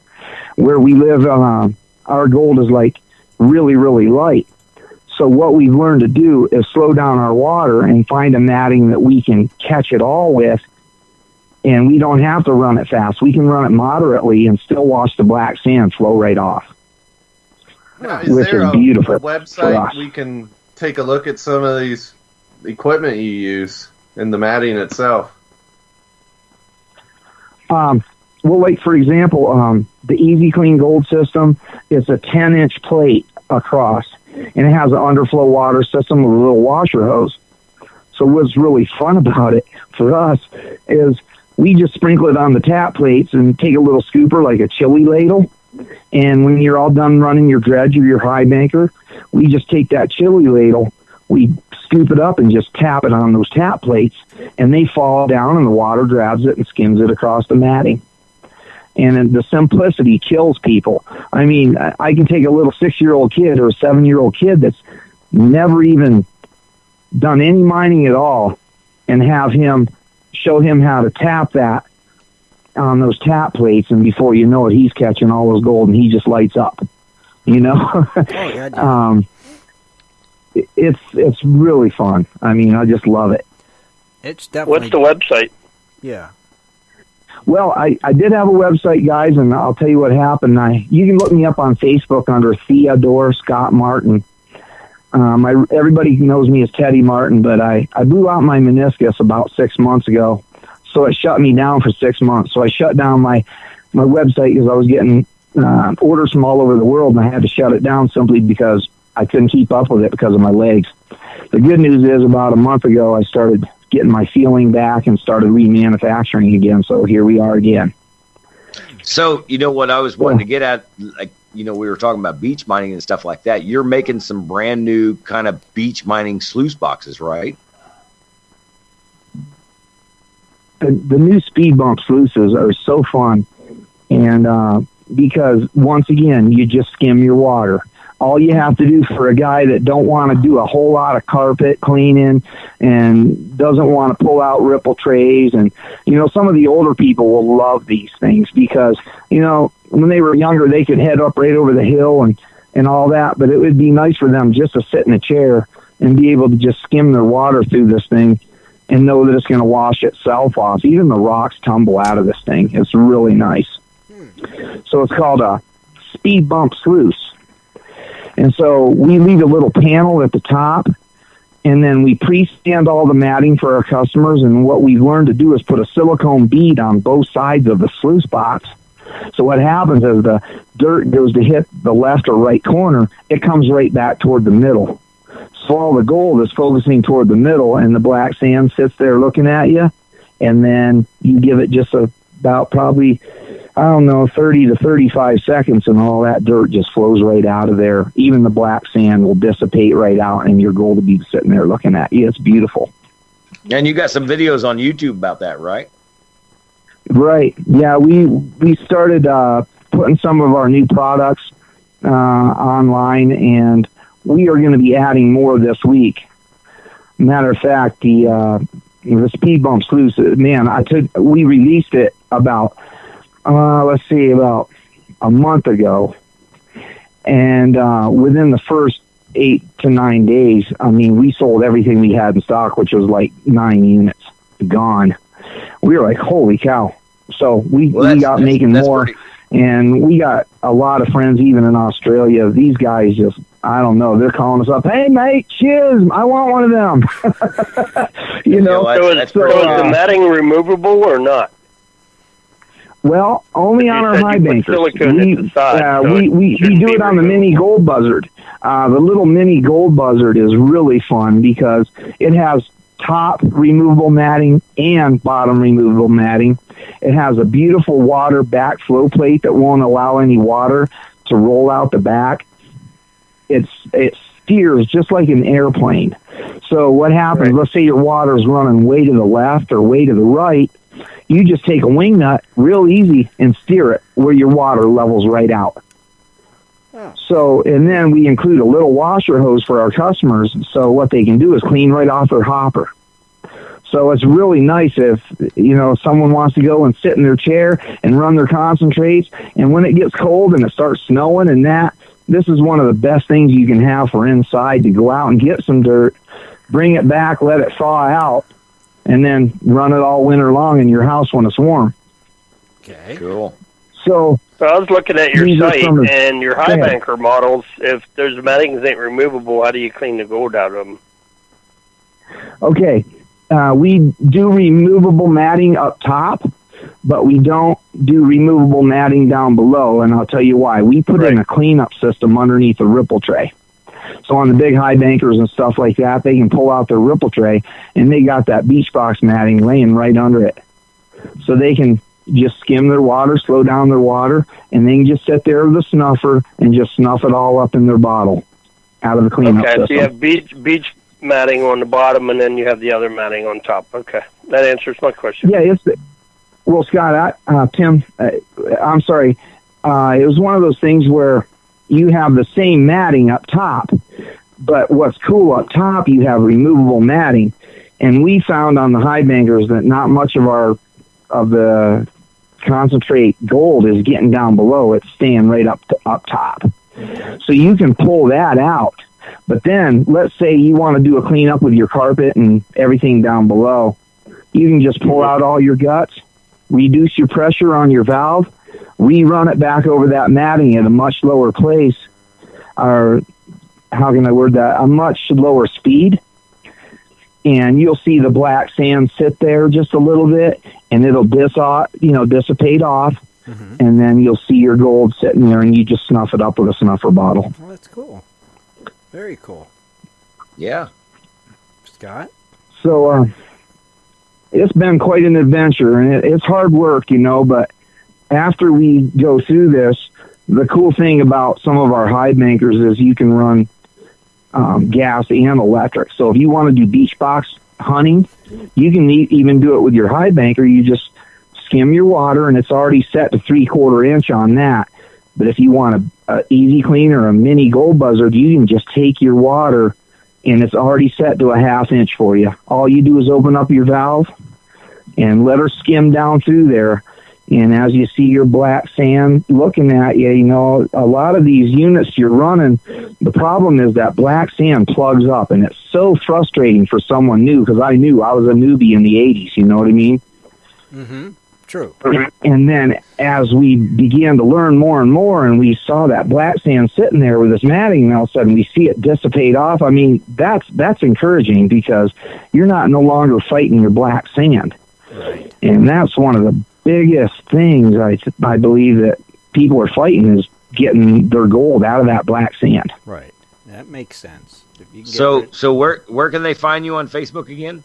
Where we live, our gold is like really, really light. So what we've learned to do is slow down our water and find a matting that we can catch it all with. And we don't have to run it fast. We can run it moderately and still watch the black sand flow right off. Now, which is beautiful. A website we can take a look at some of these equipment you use in the matting itself? Well, like, for example, the Easy Clean Gold system is a 10-inch plate across, and it has an underflow water system with a little washer hose. So what's really fun about it for us is we just sprinkle it on the tap plates and take a little scooper like a chili ladle. And when you're all done running your dredge or your high banker, we just take that chili ladle, we scoop it up and just tap it on those tap plates, and they fall down and the water grabs it and skims it across the matting. And the simplicity kills people. I mean, I can take a little 6-year-old kid or a 7-year-old kid that's never even done any mining at all and show him how to tap that on those tap plates, and before you know it, he's catching all those gold and he just lights up. You know? It's really fun. I mean, I just love it. It's definitely. What's the website? Yeah. Well, I did have a website, guys, and I'll tell you what happened. You can look me up on Facebook under Theodore Scott Martin. Everybody knows me as Teddy Martin, but I blew out my meniscus about 6 months ago, so it shut me down for 6 months. So I shut down my website because I was getting orders from all over the world, and I had to shut it down simply because I couldn't keep up with it because of my legs. The good news is about a month ago, I started getting my feeling back and started remanufacturing again. So here we are again. So, you know what I was wanting to get at, like, you know, we were talking about beach mining and stuff like that. You're making some brand new kind of beach mining sluice boxes, right? The new speed bump sluices are so fun. And because, once again, you just skim your water. All you have to do for a guy that don't want to do a whole lot of carpet cleaning and doesn't want to pull out ripple trays. And, you know, some of the older people will love these things because, you know, when they were younger, they could head up right over the hill and all that. But it would be nice for them just to sit in a chair and be able to just skim their water through this thing and know that it's going to wash itself off. Even the rocks tumble out of this thing. It's really nice. So it's called a speed bump sluice. And so we leave a little panel at the top, and then we pre-stand all the matting for our customers. And what we've learned to do is put a silicone bead on both sides of the sluice box. So what happens is the dirt goes to hit the left or right corner, it comes right back toward the middle. So all the gold is focusing toward the middle, and the black sand sits there looking at you. And then you give it just about probably, 30 to 35 seconds, and all that dirt just flows right out of there. Even the black sand will dissipate right out, and your gold will be sitting there looking at you. It's beautiful. And you got some videos on YouTube about that, right? Right. Yeah, we started putting some of our new products online, and we are going to be adding more this week. Matter of fact, the speed bump sluice, man, we released it about let's see, about a month ago. And within the first 8 to 9 days, I mean, we sold everything we had in stock, which was like 9 units gone. We were like, holy cow. So we got making more. And we got a lot of friends, even in Australia. These guys just, I don't know, they're calling us up, hey, mate, shiz, I want one of them. you know, so is the matting removable or not? Well, only on our high bankers. We do it on the mini gold buzzard. The little mini gold buzzard is really fun because it has top removable matting and bottom removable matting. It has a beautiful water backflow plate that won't allow any water to roll out the back. It steers just like an airplane. So what happens, let's say your water's running way to the left or way to the right, you just take a wing nut real easy and steer it where your water levels right out. Oh. So, and then we include a little washer hose for our customers, so what they can do is clean right off their hopper. So it's really nice if, you know, someone wants to go and sit in their chair and run their concentrates, and when it gets cold and it starts snowing and that, this is one of the best things you can have for inside, to go out and get some dirt, bring it back, let it thaw out, and then run it all winter long in your house when it's warm. Okay. Cool. So I was looking at your site and your high banker models. If those mattings ain't removable, how do you clean the gold out of them? Okay. We do removable matting up top, but we don't do removable matting down below, and I'll tell you why. We put in a cleanup system underneath the ripple tray. So on the big high bankers and stuff like that, they can pull out their ripple tray, and they got that beach box matting laying right under it. So they can just skim their water, slow down their water, and they can just sit there with a snuffer and just snuff it all up in their bottle out of the cleanup system. Okay, so you have beach matting on the bottom, and then you have the other matting on top. Okay, that answers my question. Yeah, well, Scott, Tim, I'm sorry. It was one of those things where you have the same matting up top, but what's cool up top, you have removable matting. And we found on the high bankers that not much of the concentrate gold is getting down below. It's staying right up top. So you can pull that out. But then, let's say you want to do a cleanup with your carpet and everything down below. You can just pull out all your guts, reduce your pressure on your valve, rerun it back over that matting at a much lower place, or how can I word that, a much lower speed, and you'll see the black sand sit there just a little bit, and it'll dissipate off, and then you'll see your gold sitting there, and you just snuff it up with a snuffer bottle. Well, that's cool. Very cool. Yeah. Scott? So, it's been quite an adventure, and it's hard work, but after we go through this, the cool thing about some of our high bankers is you can run gas and electric. So if you want to do beach box hunting, you can even do it with your high banker. You just skim your water, and it's already set to 3/4 inch on that. But if you want a easy clean or a mini gold buzzard, you can just take your water, and it's already set to a 1/2 inch for you. All you do is open up your valve and let her skim down through there. And as you see your black sand looking at you, a lot of these units you're running, the problem is that black sand plugs up, and it's so frustrating for someone new, because I knew I was a newbie in the 80s, you know what I mean? Mm-hmm. True. And then as we began to learn more and more, and we saw that black sand sitting there with this matting, and all of a sudden we see it dissipate off, I mean, that's encouraging, because you're no longer fighting your black sand. Right. And that's one of the biggest things I believe that people are fighting, is getting their gold out of that black sand. Right. That makes sense. So where can they find you on Facebook again?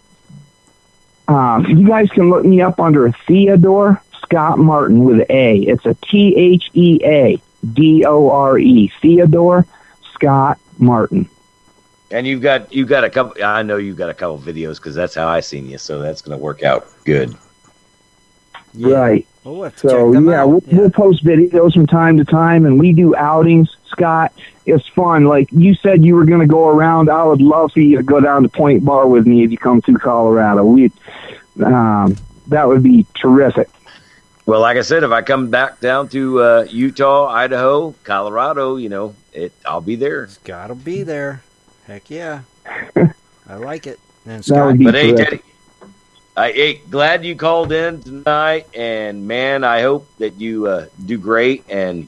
You guys can look me up under Theodore Scott Martin with an A. It's a TheaDore, Theodore Scott Martin. And you've got a couple. I know you've got a couple videos, because that's how I seen you. So that's going to work out good. Yeah. Right. We'll have to check them out. We'll post videos from time to time, and we do outings. Scott, it's fun. Like you said, you were going to go around. I would love for you to go down to Point Bar with me if you come through Colorado. That would be terrific. Well, like I said, if I come back down to Utah, Idaho, Colorado, I'll be there. Scott will be there. Heck yeah. I like it. And Scott, but hey, Teddy, glad you called in tonight, and man, I hope that you do great. And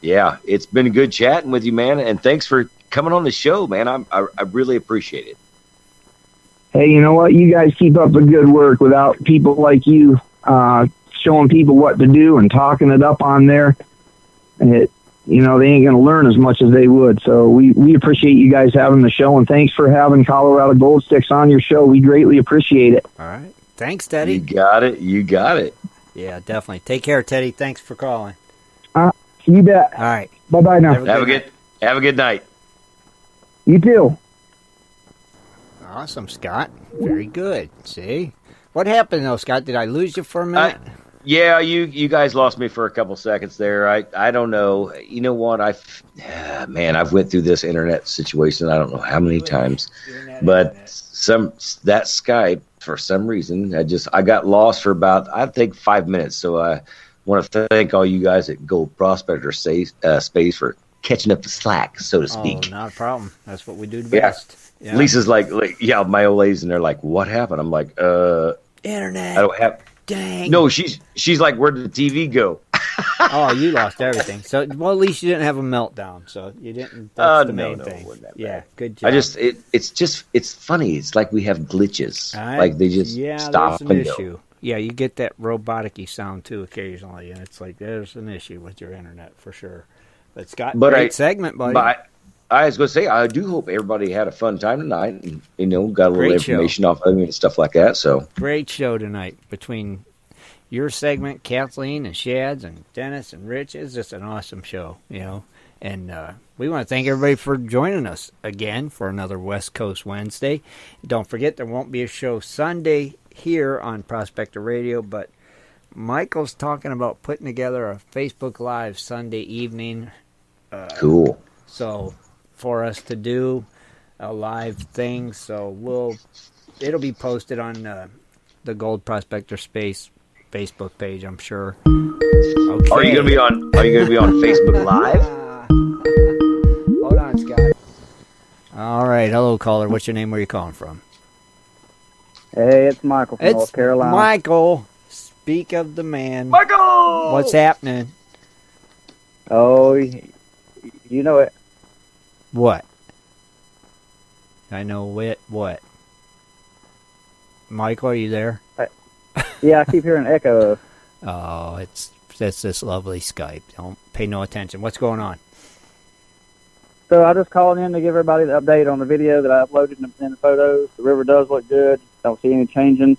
yeah, it's been good chatting with you, man. And thanks for coming on the show, man. I really appreciate it. Hey, you know what? You guys keep up the good work. Without people like you showing people what to do and talking it up on there, they ain't going to learn as much as they would. So we appreciate you guys having the show, and thanks for having Colorado Gold Sticks on your show. We greatly appreciate it. All right. Thanks, Teddy. You got it. Yeah, definitely. Take care, Teddy. Thanks for calling. You bet. All right. Bye-bye now. Have a good night. You too. Awesome, Scott. Very good. See? What happened, though, Scott? Did I lose you for a minute? Yeah, you guys lost me for a couple seconds there. I don't know. You know what? I've went through this internet situation I don't know how many times. But that Skype, for some reason, I got lost for about, I think, 5 minutes. So I want to thank all you guys at Gold Prospector Space for catching up the slack, so to speak. Oh, not a problem. That's what we do the best. Yeah. Lisa's like, my old lady's in there like, what happened? I'm like, internet. I don't have. Dang. No, she's like, where did the TV go? Oh, you lost everything. So, well, at least you didn't have a meltdown. So you didn't. That's the main thing. Yeah, good job. It's funny. It's like we have glitches. Like they just stop and go. Yeah, you get that robotic-y sound too occasionally, and it's like there's an issue with your internet for sure. But Scott, great segment, buddy. But I was going to say, I do hope everybody had a fun time tonight and, got a little information off of me and stuff like that. So great show tonight between your segment, Kathleen and Shads and Dennis and Rich. It's just an awesome show, And we want to thank everybody for joining us again for another West Coast Wednesday. Don't forget, there won't be a show Sunday here on Prospector Radio, but Michael's talking about putting together a Facebook Live Sunday evening. Cool. So for us to do a live thing, so it'll be posted on the Gold Prospector Space Facebook page, I'm sure. Okay. Are you gonna be on Facebook Live? Hold on, Scott. All right, hello caller. What's your name? Where are you calling from? Hey, it's Michael from North Carolina. Michael, speak of the man. Michael, what's happening? Oh, you know it. What? I know it. What? Michael, are you there? Yeah, I keep hearing an echo. Oh, it's this lovely Skype. Don't pay no attention. What's going on? So I just calling in to give everybody the update on the video that I uploaded in the photos. The river does look good. Don't see any changing.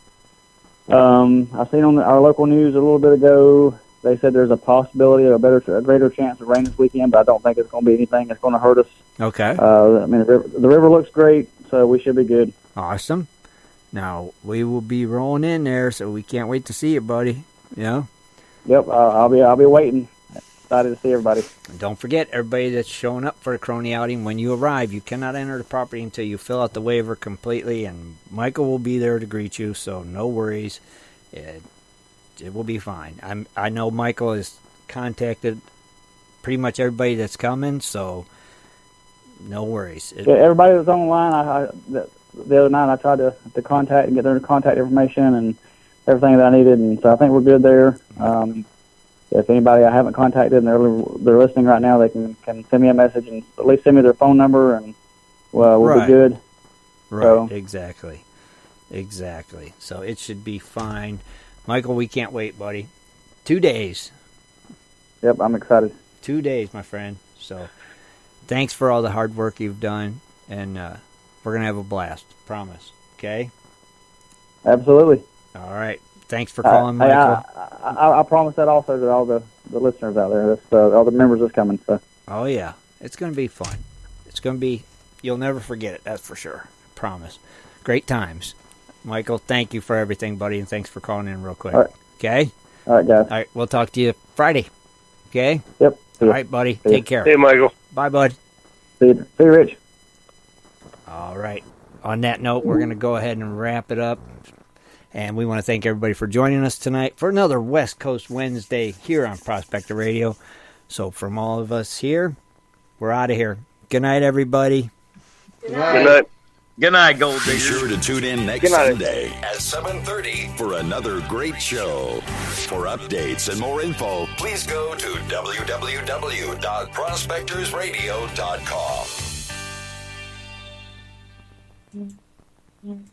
I seen on our local news a little bit ago, they said there's a possibility of a greater chance of rain this weekend, but I don't think it's going to be anything that's going to hurt us. Okay. The river looks great, so we should be good. Awesome. Now, we will be rolling in there, so we can't wait to see you, buddy. Yep, I'll be waiting. Excited to see everybody. And don't forget, everybody that's showing up for the Crony outing, when you arrive, you cannot enter the property until you fill out the waiver completely, and Michael will be there to greet you, so no worries. It will be fine. I know Michael has contacted pretty much everybody that's coming, so no worries. Everybody that's online, the other night I tried to contact and get their contact information and everything that I needed, and so I think we're good there. If anybody I haven't contacted and they're listening right now, they can send me a message and at least send me their phone number, and we'll be good. Right, so. Exactly. So it should be fine. Michael, we can't wait, buddy. 2 days. Yep, I'm excited. 2 days, my friend. So thanks for all the hard work you've done, and we're going to have a blast. Promise. Okay? Absolutely. All right. Thanks for calling, Michael. I promise that also to all the listeners out there, all the members that's coming. So. Oh, yeah. It's going to be fun. It's going to be, you'll never forget it, that's for sure. Promise. Great times. Michael, thank you for everything, buddy, and thanks for calling in real quick. All right. Okay? All right, guys. All right, we'll talk to you Friday. Okay? Yep. All right, buddy. Take care. Hey, Michael. Bye, bud. See you, Rich. All right. On that note, we're going to go ahead and wrap it up. And we want to thank everybody for joining us tonight for another West Coast Wednesday here on Prospector Radio. So from all of us here, we're out of here. Good night, everybody. Good night. Good night, Gold Be Diggers. sure to tune in next Sunday at 7:30 for another great show. For updates and more info, please go to www.prospectorsradio.com.